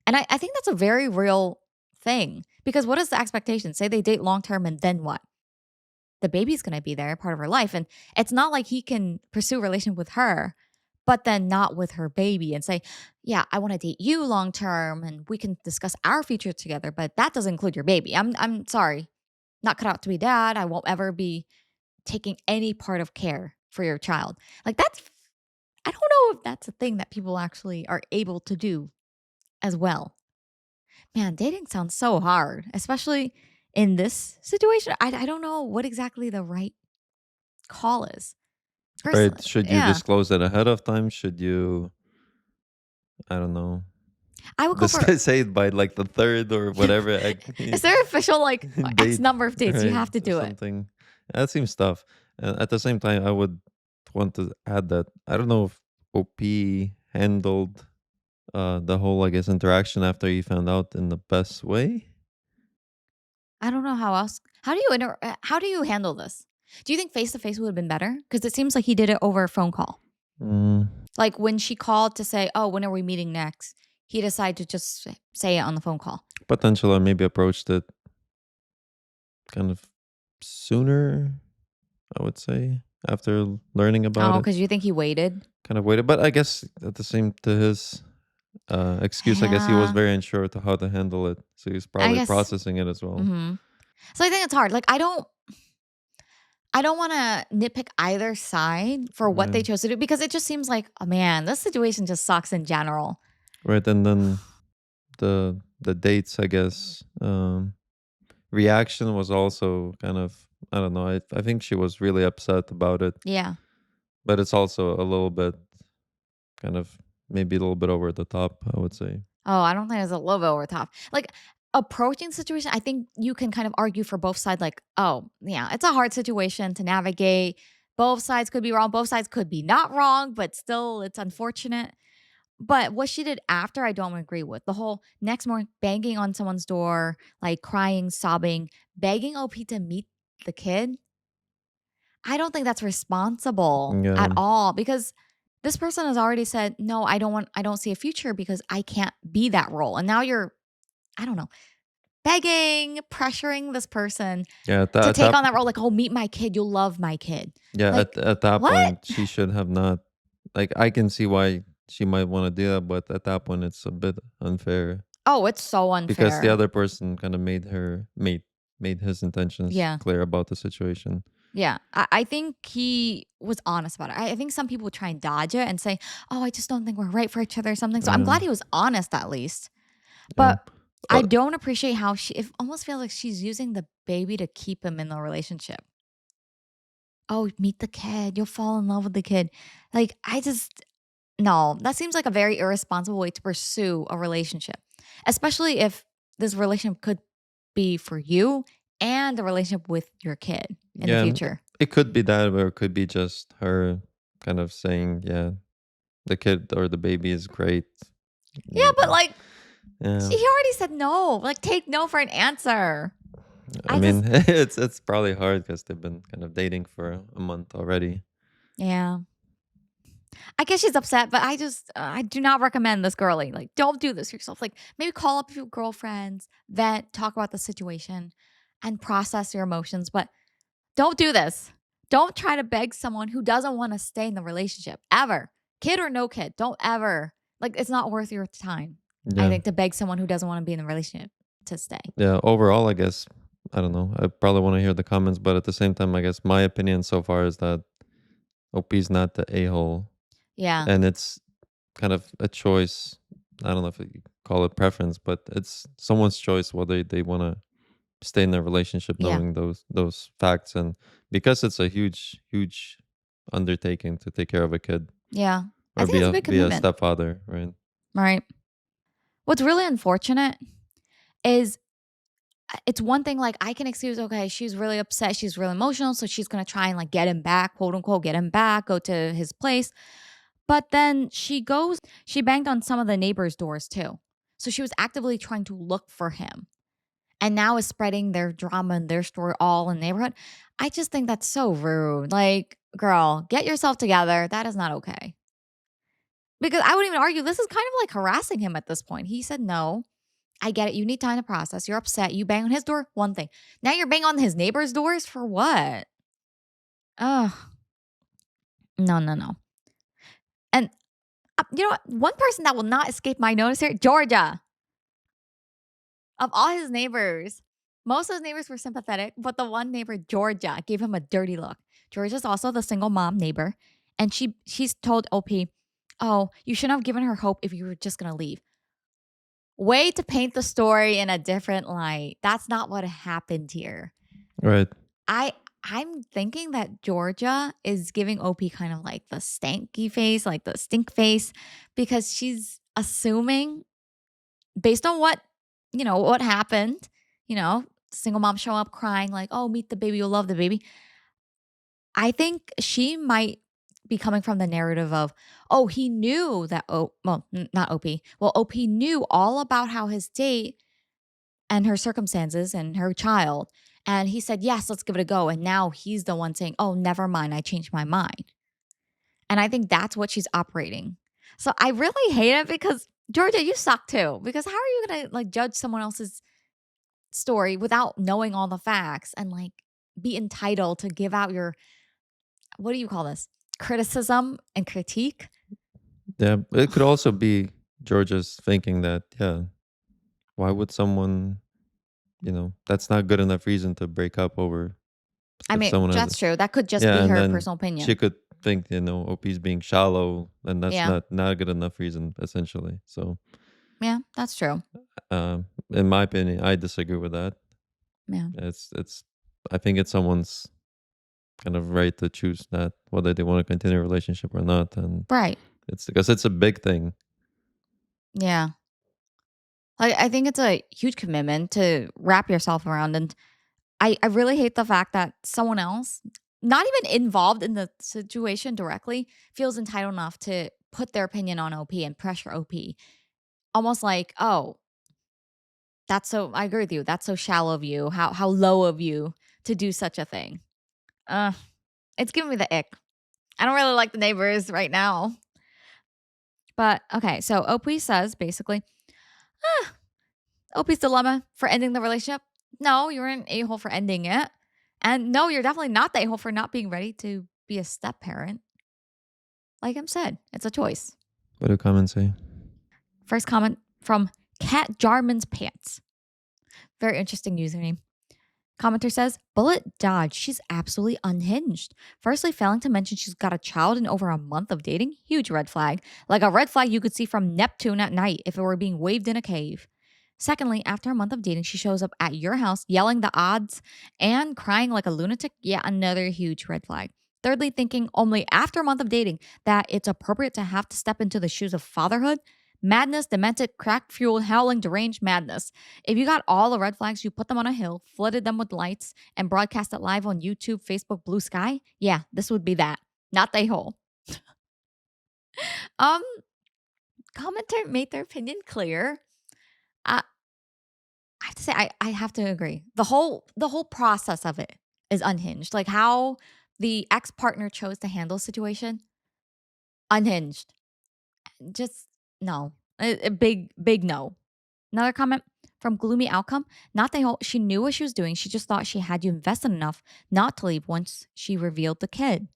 A: And I think that's a very real thing because what is the expectation? Say they date long term and then what? The baby's going to be there, part of her life. And it's not like he can pursue a relationship with her, but then not with her baby and say, yeah, I want to date you long term and we can discuss our future together, but that doesn't include your baby. I'm sorry, not cut out to be dad. I won't ever be taking any part of care for your child. Like I don't know if that's a thing that people actually are able to do as well. Man, dating sounds so hard, especially in this situation. I don't know what exactly the right call is.
B: Right?
A: Personally,
B: Should you
A: yeah.
B: disclose it ahead of time? Should you, I don't know,
A: I would go
B: this
A: for
B: guy say it by like the third or whatever
A: is there official like X
B: date,
A: number of dates you
B: right?
A: have to
B: Or
A: do it?
B: something. That seems tough. And at the same time, I would want to add that I don't know if OP handled the whole, I guess, interaction after you found out in the best way.
A: I don't know how else. How do you handle this? Do you think face to face would have been better? Because it seems like he did it over a phone call.
B: Mm,
A: Like when she called to say, "Oh, when are we meeting next?" He decided to just say it on the phone call.
B: potential, I maybe approached it kind of sooner, I would say, after learning about
A: Oh,
B: it.
A: because you think he waited?
B: Kind of waited, but I guess at the same to his excuse, I guess he was
A: Yeah,
B: very unsure to how to handle it, so he's
A: I
B: probably
A: guess.
B: processing it as well.
A: Hmm. So I think it's hard. Like I don't want to nitpick either side for what
B: Right,
A: they chose to do because it just seems like, oh man, this situation just sucks in general.
B: right, and then the dates, I guess, reaction was also kind of, I don't know. I think she was really upset about it,
A: Yeah.
B: but it's also a little bit kind of maybe a little bit over the top, I would say.
A: Oh, I don't think it's a little bit over the top. Like approaching the situation, I think you can kind of argue for both sides, like, oh, yeah, it's a hard situation to navigate. Both sides could be wrong. Both sides could be not wrong, but still it's unfortunate. But what she did after, I don't agree with. The whole next morning banging on someone's door, like crying, sobbing, begging OP to meet the kid. I don't think that's responsible at
B: Yeah,
A: all because this person has already said, no, I don't see a future because I can't be that role. And now you're, I don't know, begging, pressuring this person
B: yeah.
A: to
B: At
A: take
B: that
A: on that role. Like, oh, meet my kid. You'll love my kid.
B: Yeah,
A: Like,
B: at that
A: what?
B: point, she should have not. Like, I can see why she might want to do that, but at that point, it's a bit unfair
A: Oh, it's so
B: because the
A: unfair.
B: other person kind of made his intentions
A: Yeah.
B: clear about the situation.
A: Yeah, I think he was honest about it. I think some people try and dodge it and say, "Oh, I just don't think we're right for each other," or something. So I'm
B: Yeah,
A: glad he was honest at least.
B: yeah,
A: But I
B: uh,
A: don't appreciate how it almost feels like she's using the baby to keep him in the relationship. Oh, meet the kid. You'll fall in love with the kid. Like, I just, no, that seems like a very irresponsible way to pursue a relationship, especially if this relationship could be for you and the relationship with your kid in the
B: yeah. And
A: future.
B: it could be that, or it could be just her kind of saying, "Yeah, the kid or the baby is great."
A: Yeah, but
B: Mm,
A: like,
B: yeah,
A: he already said no. Like, take no for an answer.
B: I
A: I
B: mean,
A: just,
B: it's probably hard because they've been kind of dating for a month already.
A: yeah. I guess she's upset, but I do not recommend this girly. Like, don't do this yourself. Like, maybe call up your girlfriends, vent, talk about the situation, and process your emotions. But don't do this. Don't try to beg someone who doesn't want to stay in the relationship ever. Kid or no kid, don't ever. Like, it's not worth your time, I
B: Yeah.
A: think, to beg someone who doesn't want to be in the relationship to stay.
B: Yeah, overall, I guess, I don't know. I probably want to hear the comments, but at the same time, I guess my opinion so far is that OP's not the a hole,
A: Yeah.
B: and it's kind of a choice. I don't know if you call it preference, but it's someone's choice whether they want to stay in their relationship
A: Yeah.
B: knowing those facts, and because it's a huge undertaking to take care of a kid
A: Yeah. I
B: or
A: think it's a big
B: be a
A: commitment.
B: stepfather, right?
A: Right. What's really unfortunate is it's one thing like I can excuse, okay, she's really upset, she's really emotional, so she's gonna try and like get him back, quote unquote, get him back, go to his place. But then she banged on some of the neighbors' doors too. So she was actively trying to look for him and now is spreading their drama and their story all in the neighborhood. I just think that's so rude. Like, girl, get yourself together. That is not okay. Because I would even argue this is kind of like harassing him at this point. He said no. I get it. You need time to process. You're upset. You bang on his door, one thing. Now you're banging on his neighbor's doors for what? Ugh. No, no, no. And you know what? One person that will not escape my notice here, Georgia. Of all his neighbors, most of his neighbors were sympathetic, but the one neighbor, Georgia, gave him a dirty look. Georgia's also the single mom neighbor, and she's told OP, "Oh, you shouldn't have given her hope if you were just gonna leave." Way to paint the story in a different light. That's not what happened here.
B: Right.
A: I I'm thinking that Georgia is giving OP kind of like the stanky face, like the stink face, because she's assuming based on what happened, single mom show up crying like, "Oh, meet the baby, you'll love the baby." I think she might be coming from the narrative of, oh, he knew that, not OP. Well, OP knew all about how his date and her circumstances and her child. And he said, yes, let's give it a go. And now he's the one saying, oh, never mind. I changed my mind. And I think that's what she's operating. So I really hate it because Georgia, you suck too. Because how are you going to like judge someone else's story without knowing all the facts and like be entitled to give out your, what do you call this? Criticism and critique?
B: Yeah, it could also be Georgia's thinking that, yeah, why would someone, that's not good enough reason to break up over
A: I
B: if
A: mean,
B: someone has,
A: that's true. That could just
B: yeah,
A: be
B: and
A: her
B: then
A: personal
B: she
A: opinion.
B: could think, OP's being shallow, and that's
A: Yeah.
B: not a good enough reason, essentially. So,
A: Yeah, that's true.
B: in my opinion, I disagree with that.
A: Yeah.
B: It's I think it's someone's kind of right to choose that whether they want to continue a relationship or not, and
A: Right.
B: it's because it's a big thing.
A: Yeah. I think it's a huge commitment to wrap yourself around. And I really hate the fact that someone else, not even involved in the situation directly, feels entitled enough to put their opinion on OP and pressure OP. Almost like, oh, I agree with you. That's so shallow of you. How low of you to do such a thing. Uh, it's giving me the ick. I don't really like the neighbors right now. But okay, so OP says basically, OP's dilemma for ending the relationship. No, you're an a hole for ending it. And no, you're definitely not the a hole for not being ready to be a step parent. Like I said, it's a choice.
B: What do comments say?
A: First comment from Cat Jarman's Pants. Very interesting username. Commenter says, bullet dodge. She's absolutely unhinged. Firstly, failing to mention she's got a child in over a month of dating. Huge red flag. Like a red flag you could see from Neptune at night if it were being waved in a cave. Secondly, after a month of dating, she shows up at your house yelling the odds and crying like a lunatic. Yeah, another huge red flag. Thirdly, thinking only after a month of dating that it's appropriate to have to step into the shoes of fatherhood. Madness, demented, crack fueled, howling, deranged madness. If you got all the red flags, you put them on a hill, flooded them with lights, and broadcast it live on YouTube, Facebook, Blue Sky. Yeah, this would be that. Not the hole. Um, Commenter made their opinion clear. Uh, I have to say, I have to agree. The whole process of it is unhinged. Like how the ex partner chose to handle the situation, unhinged. Just no, a big no. Another comment from Gloomy Outcome. Not the whole. She knew what she was doing. She just thought she had you invested enough not to leave once she revealed the kid.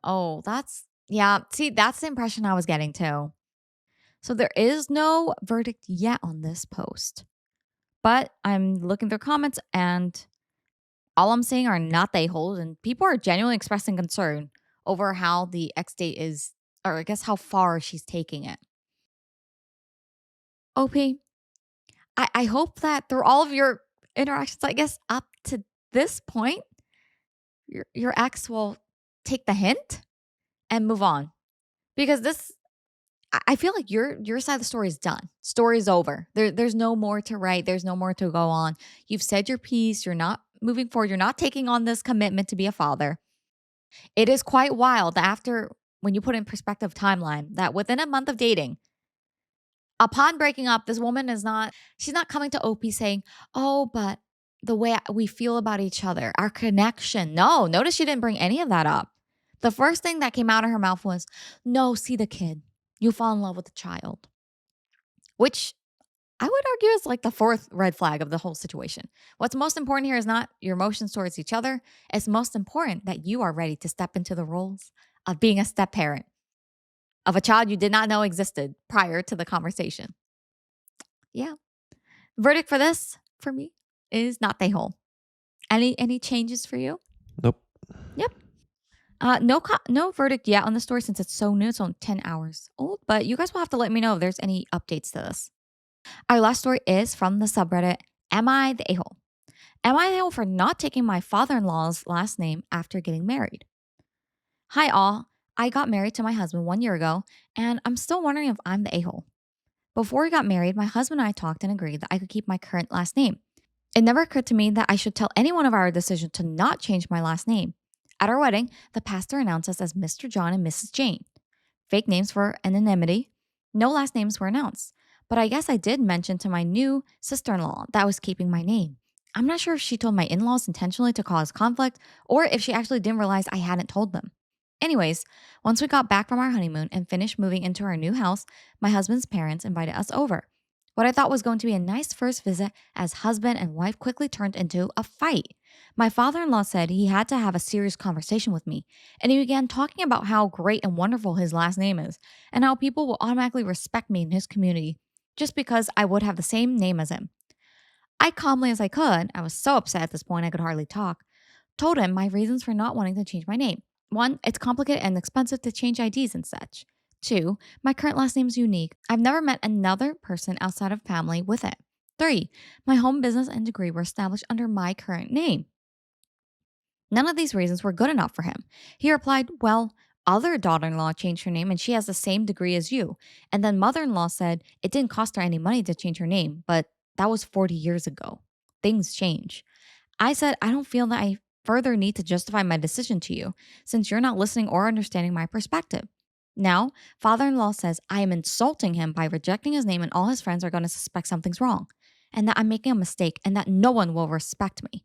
A: Oh, that's yeah. See, that's the impression I was getting too. So there is no verdict yet on this post, but I'm looking through comments and all I'm seeing are not they hold, and people are genuinely expressing concern over how the ex date is, or I guess how far she's taking it. OP, I hope that through all of your interactions, I guess up to this point, your ex will take the hint and move on. Because this I feel like your side of the story is done. Story's over. There's no more to write. There's no more to go on. You've said your piece. You're not moving forward. You're not taking on this commitment to be a father. It is quite wild after when you put in perspective timeline that within a month of dating, upon breaking up, this woman she's not coming to OP saying, oh, but the way we feel about each other, our connection. No, notice she didn't bring any of that up. The first thing that came out of her mouth was, no, see the kid. You'll fall in love with the child, which I would argue is like the fourth red flag of the whole situation. What's most important here is not your emotions towards each other. It's most important that you are ready to step into the roles of being a step parent of a child you did not know existed prior to the conversation. Yeah. Verdict for this, for me, is not they whole. Any changes for you?
B: Nope.
A: Yep. No verdict yet on the story since it's so new. It's only 10 hours old, but you guys will have to let me know if there's any updates to this. Our last story is from the subreddit, Am I the A-hole? Am I the A-hole for not taking my father-in-law's last name after getting married? Hi all. I got married to my husband 1 year ago, and I'm still wondering if I'm the A-hole. Before we got married, my husband and I talked and agreed that I could keep my current last name. It never occurred to me that I should tell anyone of our decision to not change my last name. At our wedding, the pastor announced us as Mr. John and Mrs. Jane. Fake names for anonymity. No last names were announced. But I guess I did mention to my new sister in law that I was keeping my name. I'm not sure if she told my in laws intentionally to cause conflict or if she actually didn't realize I hadn't told them. Anyways, once we got back from our honeymoon and finished moving into our new house, my husband's parents invited us over. What I thought was going to be a nice first visit as husband and wife quickly turned into a fight. My father in law said he had to have a serious conversation with me, and he began talking about how great and wonderful his last name is, and how people will automatically respect me in his community just because I would have the same name as him. I calmly as I could, I was so upset at this point I could hardly talk, told him my reasons for not wanting to change my name. One, it's complicated and expensive to change IDs and such. Two, my current last name is unique. I've never met another person outside of family with it. Three, my home business and degree were established under my current name. None of these reasons were good enough for him. He replied, well, other daughter in law changed her name and she has the same degree as you. And then mother in law said it didn't cost her any money to change her name, but that was 40 years ago. Things change. I said, I don't feel that I further need to justify my decision to you since you're not listening or understanding my perspective. Now, father in law says I am insulting him by rejecting his name and all his friends are going to suspect something's wrong and that I'm making a mistake and that no one will respect me.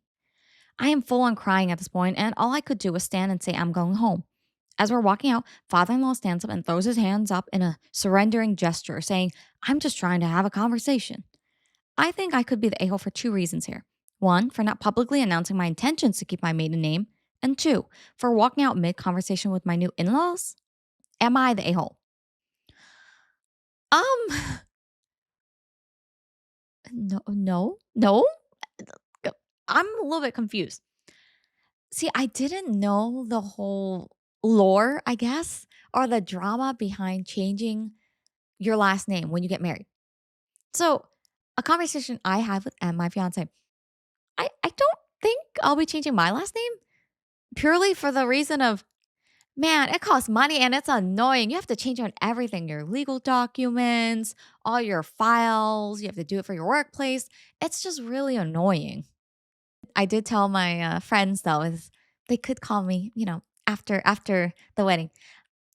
A: I am full on crying at this point, and all I could do was stand and say, I'm going home. As we're walking out, father in law stands up and throws his hands up in a surrendering gesture, saying, I'm just trying to have a conversation. I think I could be the a hole for two reasons here. One, for not publicly announcing my intentions to keep my maiden name. And two, for walking out mid conversation with my new in laws. Am I the a hole? Um, no. I'm a little bit confused. See, I didn't know the whole lore, I guess, or the drama behind changing your last name when you get married. So, a conversation I had with my fiance, I don't think I'll be changing my last name purely for the reason of, man, it costs money and it's annoying. You have to change on everything your legal documents, all your files. You have to do it for your workplace. It's just really annoying. I did tell my friends though, is they could call me, after the wedding.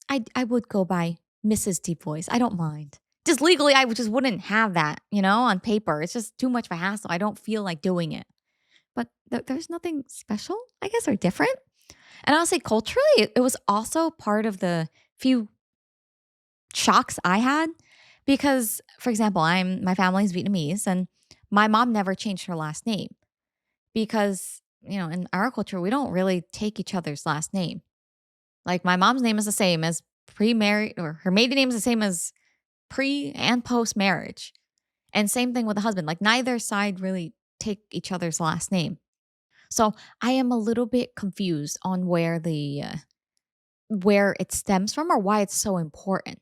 A: I would go by Mrs. Deep Voice. I don't mind. Just legally, just wouldn't have that, on paper. It's just too much of a hassle. I don't feel like doing it. But there's nothing special, I guess, or different. And I'll say culturally, it was also part of the few shocks I had because, for example, my family's Vietnamese and my mom never changed her last name because, in our culture, we don't really take each other's last name. Like my mom's name is the same as pre-married, or her maiden name is the same as pre and post marriage. And same thing with the husband. Like neither side really take each other's last name. So I am a little bit confused on where it stems from or why it's so important.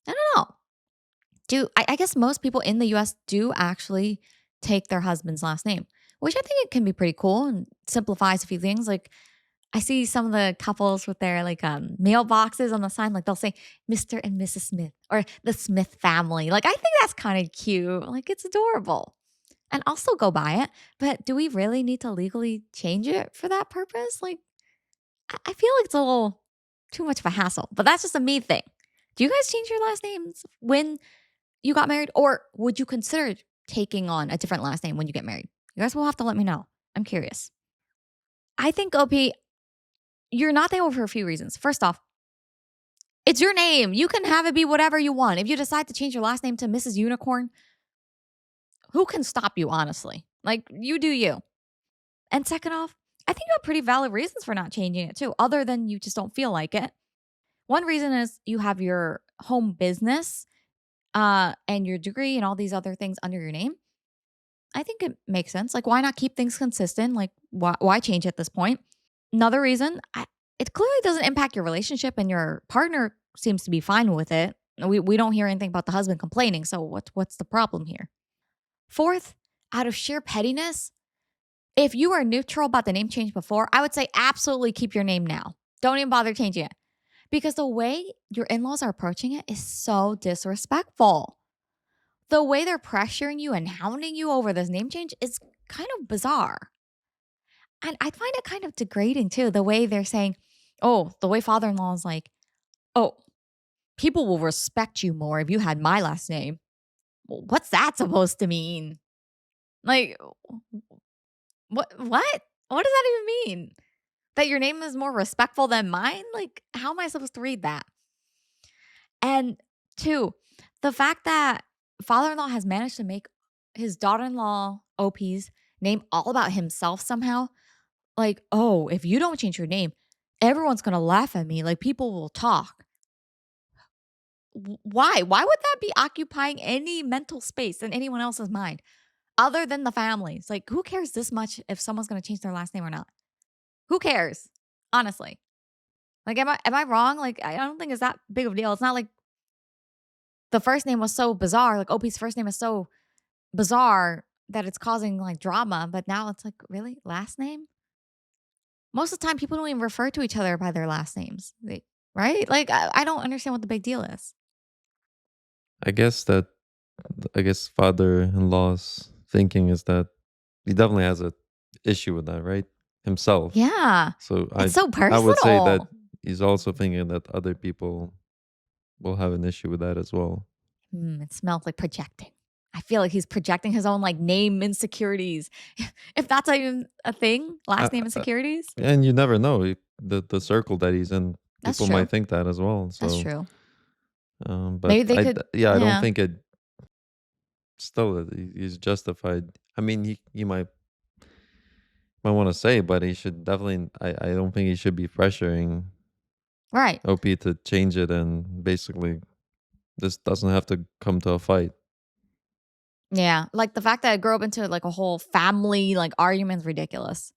A: I don't know. I guess most people in the US do actually take their husband's last name, which I think it can be pretty cool and simplifies a few things. Like I see some of the couples with their mailboxes on the sign, like they'll say Mr. and Mrs. Smith or the Smith family. Like I think that's kind of cute. Like it's adorable. And I'll still go by it. But do we really need to legally change it for that purpose? Like I feel like it's a little too much of a hassle. But that's just a me thing. Do you guys change your last names when you got married? Or would you consider taking on a different last name when you get married? You guys will have to let me know. I'm curious. I think OP, you're not there for a few reasons. First off, it's your name. You can have it be whatever you want. If you decide to change your last name to Mrs. Unicorn, who can stop you, honestly? Like, you do you. And second off, I think you have pretty valid reasons for not changing it too, other than you just don't feel like it. One reason is you have your home business and your degree and all these other things under your name. I think it makes sense. Like, why not keep things consistent? Like, why change at this point? Another reason, it clearly doesn't impact your relationship and your partner seems to be fine with it. We don't hear anything about the husband complaining. So what's the problem here? Fourth, out of sheer pettiness, if you are neutral about the name change before, I would say absolutely keep your name now. Don't even bother changing it. Because the way your in-laws are approaching it is so disrespectful. The way they're pressuring you and hounding you over this name change is kind of bizarre. And I find it kind of degrading too, the way they're saying, oh, the way father in law is like, oh, people will respect you more if you had my last name. Well, what's that supposed to mean? Like, what? What? What does that even mean? That your name is more respectful than mine? Like, how am I supposed to read that? And two, the fact that father in law has managed to make his daughter in law, OP's name all about himself somehow. Like, oh, if you don't change your name, everyone's going to laugh at me. Like, people will talk. Why? Why would that be occupying any mental space in anyone else's mind other than the families? Like, who cares this much if someone's going to change their last name or not? Who cares? Honestly. Like, am I wrong? Like, I don't think it's that big of a deal. It's not like the first name was so bizarre. Like, OP's first name is so bizarre that it's causing like drama, but now it's like, really? Last name? Most of the time, people don't even refer to each other by their last names. Right? Like, I don't understand what the big deal is.
B: I guess that I guess father-in-law's thinking is that he definitely has a issue with that, right? Himself.
A: Yeah.
B: So
A: It's so
B: I would say that
A: personal.
B: he's also thinking that other people will have an issue with that as well.
A: It smells like projecting. I feel like he's projecting his own like name insecurities. If that's even a thing,
B: I,
A: last name insecurities.
B: and you never know the circle that he's in.
A: That's
B: People might
A: true.
B: think that as well.
A: That's
B: So,
A: true.
B: but
A: Maybe they could,
B: yeah, I don't
A: yeah,
B: think it still he's justified. I mean, he might want to say, but he should definitely. I don't think he should be pressuring
A: right.
B: OP to change it, and basically this doesn't have to come to a fight.
A: Yeah. Like the fact that it grew up into like a whole family like argument is ridiculous.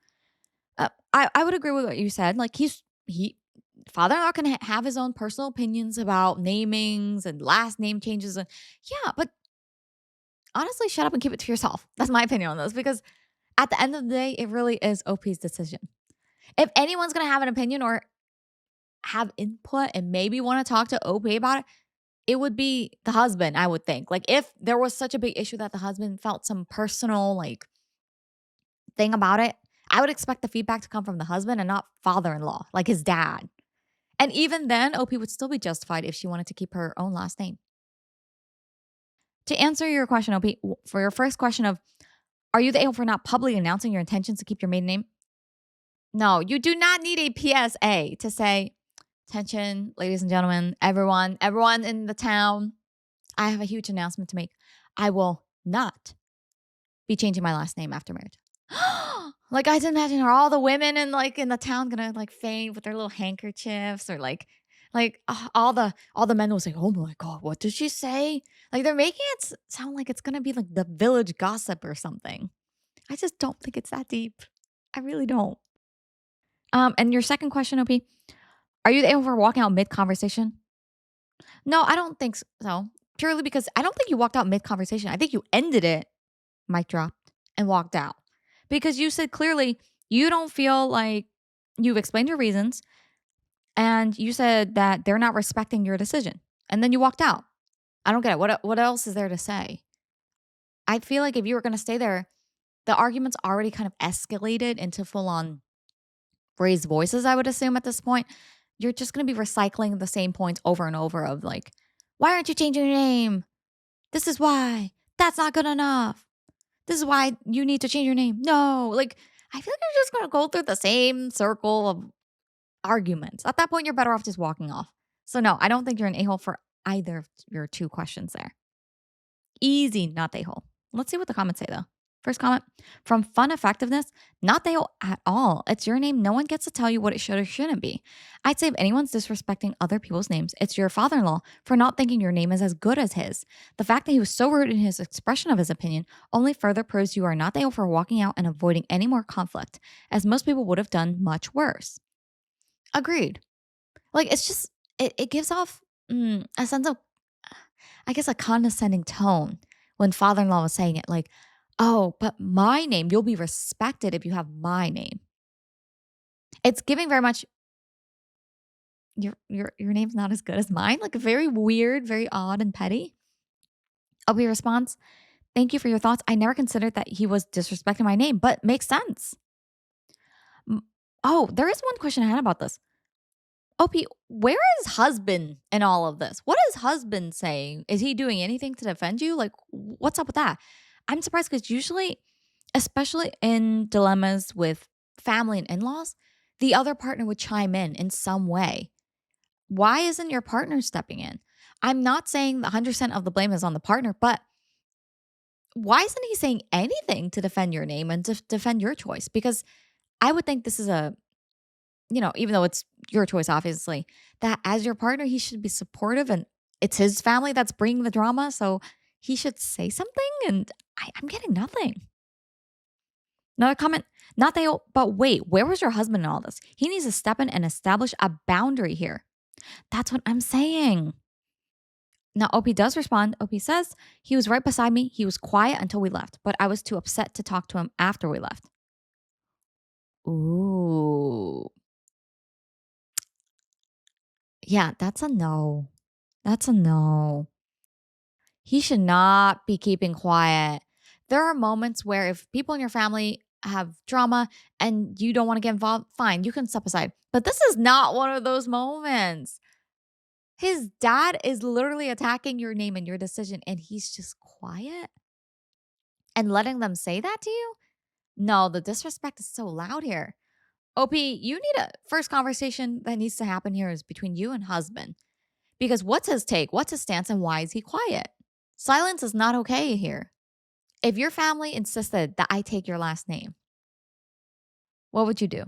A: I would agree with what you said. Like he father-in-law can have his own personal opinions about namings and last name changes. And yeah, but honestly, shut up and keep it to yourself. That's my opinion on this because at the end of the day, it really is OP's decision. If anyone's gonna have an opinion or have input and maybe want to talk to OP about it, it would be the husband, I would think. Like if there was such a big issue that the husband felt some personal like thing about it, I would expect the feedback to come from the husband and not father-in-law, like his dad. And even then, OP would still be justified if she wanted to keep her own last name. To answer your question, OP, for your first question of, are you the a for not publicly announcing your intentions to keep your maiden name? No, you do not need a PSA to say, attention, ladies and gentlemen, everyone in the town, I have a huge announcement to make. I will not be changing my last name after marriage. Like I just imagine are all the women in the town gonna like faint with their little handkerchiefs or all the men will say, "Oh my god, what did she say?" Like they're making it sound like it's gonna be like the village gossip or something. I just don't think it's that deep. I really don't. And your second question, OP, are you able for walking out mid conversation? No, I don't think so. Purely because I don't think you walked out mid conversation. I think you ended it, mic dropped, and walked out. Because you said clearly you don't feel like you've explained your reasons and you said that they're not respecting your decision. And then you walked out. I don't get it. What else is there to say? I feel like if you were going to stay there, the argument's already kind of escalated into full on raised voices, I would assume at this point. You're just going to be recycling the same points over and over of like, why aren't you changing your name? This is why. That's not good enough. This is why you need to change your name. No, like I feel like you're just going to go through the same circle of arguments. At that point, you're better off just walking off. So no, I don't think you're an a-hole for either of your two questions there. Easy, not the a-hole. Let's see what the comments say though. First comment from fun effectiveness, not the a-hole at all. It's your name. No one gets to tell you what it should or shouldn't be. I'd say if anyone's disrespecting other people's names, it's your father in law for not thinking your name is as good as his. The fact that he was so rude in his expression of his opinion only further proves you are not the a-hole for walking out and avoiding any more conflict, as most people would have done much worse. Agreed. Like it's just, it gives off a sense of, I guess, a condescending tone when father in law was saying it like, oh, but my name, you'll be respected if you have my name. It's giving very much your name's not as good as mine. Like very weird, very odd and petty. OP response, thank you for your thoughts. I never considered that he was disrespecting my name, but makes sense. Oh, there is one question I had about this. OP, where is husband in all of this? What is husband saying? Is he doing anything to defend you? Like, what's up with that? I'm surprised because usually, especially in dilemmas with family and in laws, the other partner would chime in some way. Why isn't your partner stepping in? I'm not saying 100% of the blame is on the partner, but why isn't he saying anything to defend your name and to defend your choice? Because I would think this is even though it's your choice, obviously, that as your partner, he should be supportive and it's his family that's bringing the drama. So he should say something. And I'm getting nothing. Another comment, not they, but wait, where was your husband in all this? He needs to step in and establish a boundary here. That's what I'm saying. Now, OP does respond. OP says, he was right beside me. He was quiet until we left, but I was too upset to talk to him after we left. Ooh. Yeah, that's a no. That's a no. He should not be keeping quiet. There are moments where if people in your family have drama and you don't want to get involved, fine, you can step aside. But this is not one of those moments. His dad is literally attacking your name and your decision, and he's just quiet and letting them say that to you. No, the disrespect is so loud here. OP, you need a first conversation that needs to happen here is between you and husband. Because what's his take? What's his stance? And why is he quiet? Silence is not okay here. If your family insisted that I take your last name, what would you do?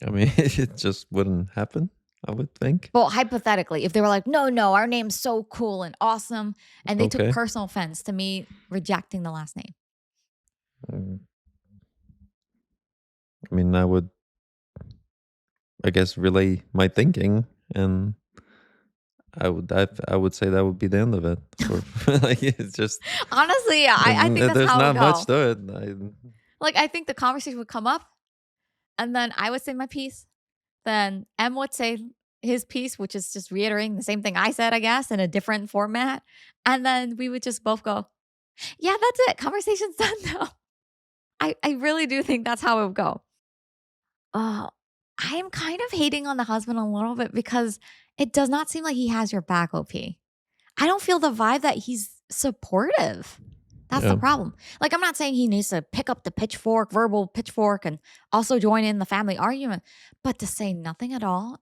B: I mean, it just wouldn't happen, I would think.
A: Well, hypothetically, if they were like, no, our name's so cool and awesome, and they took
B: Okay.
A: personal offense to me rejecting the last name.
B: Mm, I mean, I would, I guess, relay my thinking, and I would say that would be the end of it. For like, it's just
A: Honestly, I think that's
B: there's
A: how it would
B: not much
A: go.
B: to it.
A: Like, I think the conversation would come up, and then I would say my piece. Then M would say his piece, which is just reiterating the same thing I said, I guess, in a different format. And then we would just both go, yeah, that's it. Conversation's done now. I really do think that's how it would go. Oh, I am kind of hating on the husband a little bit because it does not seem like he has your back, OP. I don't feel the vibe that he's supportive. That's the
B: Yeah,
A: problem. Like, I'm not saying he needs to pick up the pitchfork, verbal pitchfork, and also join in the family argument, but to say nothing at all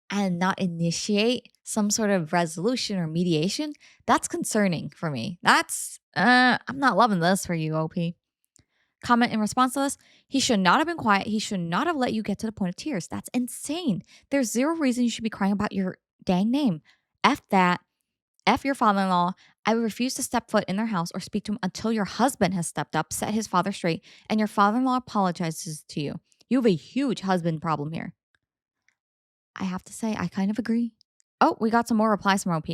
A: and not initiate some sort of resolution or mediation, that's concerning for me. I'm not loving this for you, OP. Comment in response to this, he should not have been quiet. He should not have let you get to the point of tears. That's insane. There's zero reason you should be crying about your dang name. F that. F your father in law. I refuse to step foot in their house or speak to him until your husband has stepped up, set his father straight, and your father in law apologizes to you. You have a huge husband problem here. I have to say, I kind of agree. Oh, we got some more replies from OP.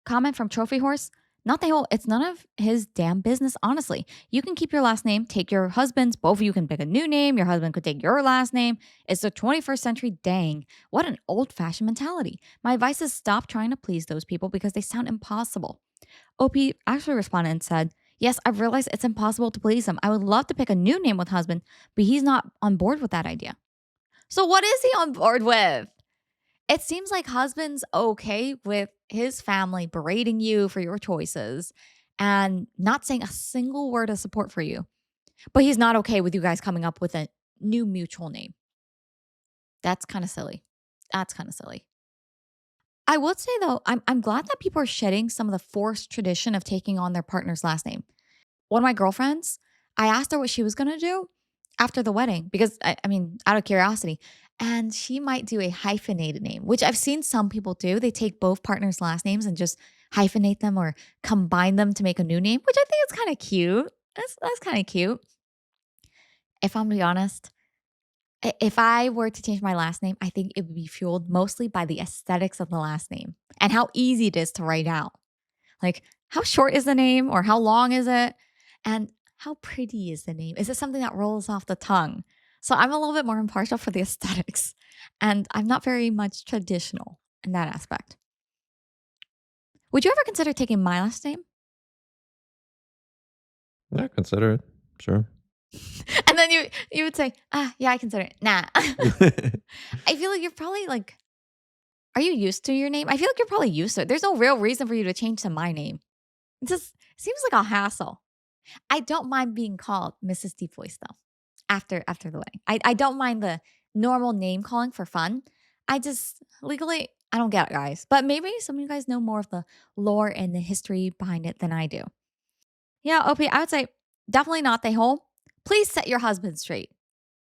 A: Comment from Trophy Horse. Not the whole, it's none of his damn business, honestly. You can keep your last name, take your husband's, both of you can pick a new name, your husband could take your last name. It's the 21st century, dang. What an old fashioned mentality. My advice is stop trying to please those people because they sound impossible. OP actually responded and said, yes, I've realized it's impossible to please him. I would love to pick a new name with husband, but he's not on board with that idea. So what is he on board with? It seems like husband's okay with his family berating you for your choices and not saying a single word of support for you. But he's not okay with you guys coming up with a new mutual name. That's kind of silly. That's kind of silly. I would say though, I'm glad that people are shedding some of the forced tradition of taking on their partner's last name. One of my girlfriends, I asked her what she was going to do after the wedding because I mean, out of curiosity, and she might do a hyphenated name, which I've seen some people do. They take both partners' last names and just hyphenate them or combine them to make a new name, which I think is kind of cute. That's kind of cute. If I'm to be honest, if I were to change my last name, I think it would be fueled mostly by the aesthetics of the last name and how easy it is to write out. Like, how short is the name or how long is it? And how pretty is the name? Is it something that rolls off the tongue? So I'm a little bit more impartial for the aesthetics. And I'm not very much traditional in that aspect. Would you ever consider taking my last name?
B: yeah, consider it. Sure.
A: And then you would say, yeah, I consider it. Nah. I feel like you're probably like, are you used to your name? I feel like you're probably used to it. There's no real reason for you to change to my name. It just seems like a hassle. I don't mind being called Mrs. Deep Voice though. After the wedding, I don't mind the normal name calling for fun. I just legally I don't get it, guys. But maybe some of you guys know more of the lore and the history behind it than I do. Yeah, OP, I would say definitely not the whole. Please set your husband straight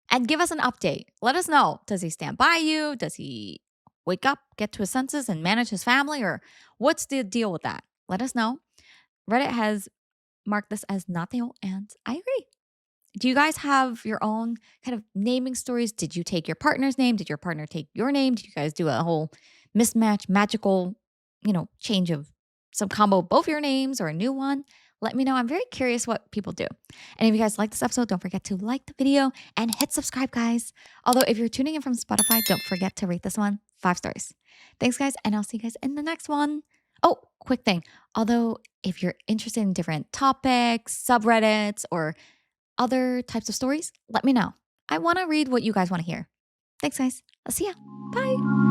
A: and give us an update. Let us know. Does he stand by you? Does he wake up, get to his senses, and manage his family? Or what's the deal with that? Let us know. Reddit has marked this as not the whole, and I agree. Do you guys have your own kind of naming stories? Did you take your partner's name? Did your partner take your name? Did you guys do a whole mismatch, magical, change of some combo of both your names or a new one? Let me know. I'm very curious what people do. And if you guys like this episode, don't forget to like the video and hit subscribe, guys. Although, if you're tuning in from Spotify, don't forget to rate this one 5 stars. Thanks, guys. And I'll see you guys in the next one. Oh, quick thing. Although, if you're interested in different topics, subreddits, or other types of stories, let me know. I want to read what you guys want to hear. Thanks, guys. I'll see ya. Bye.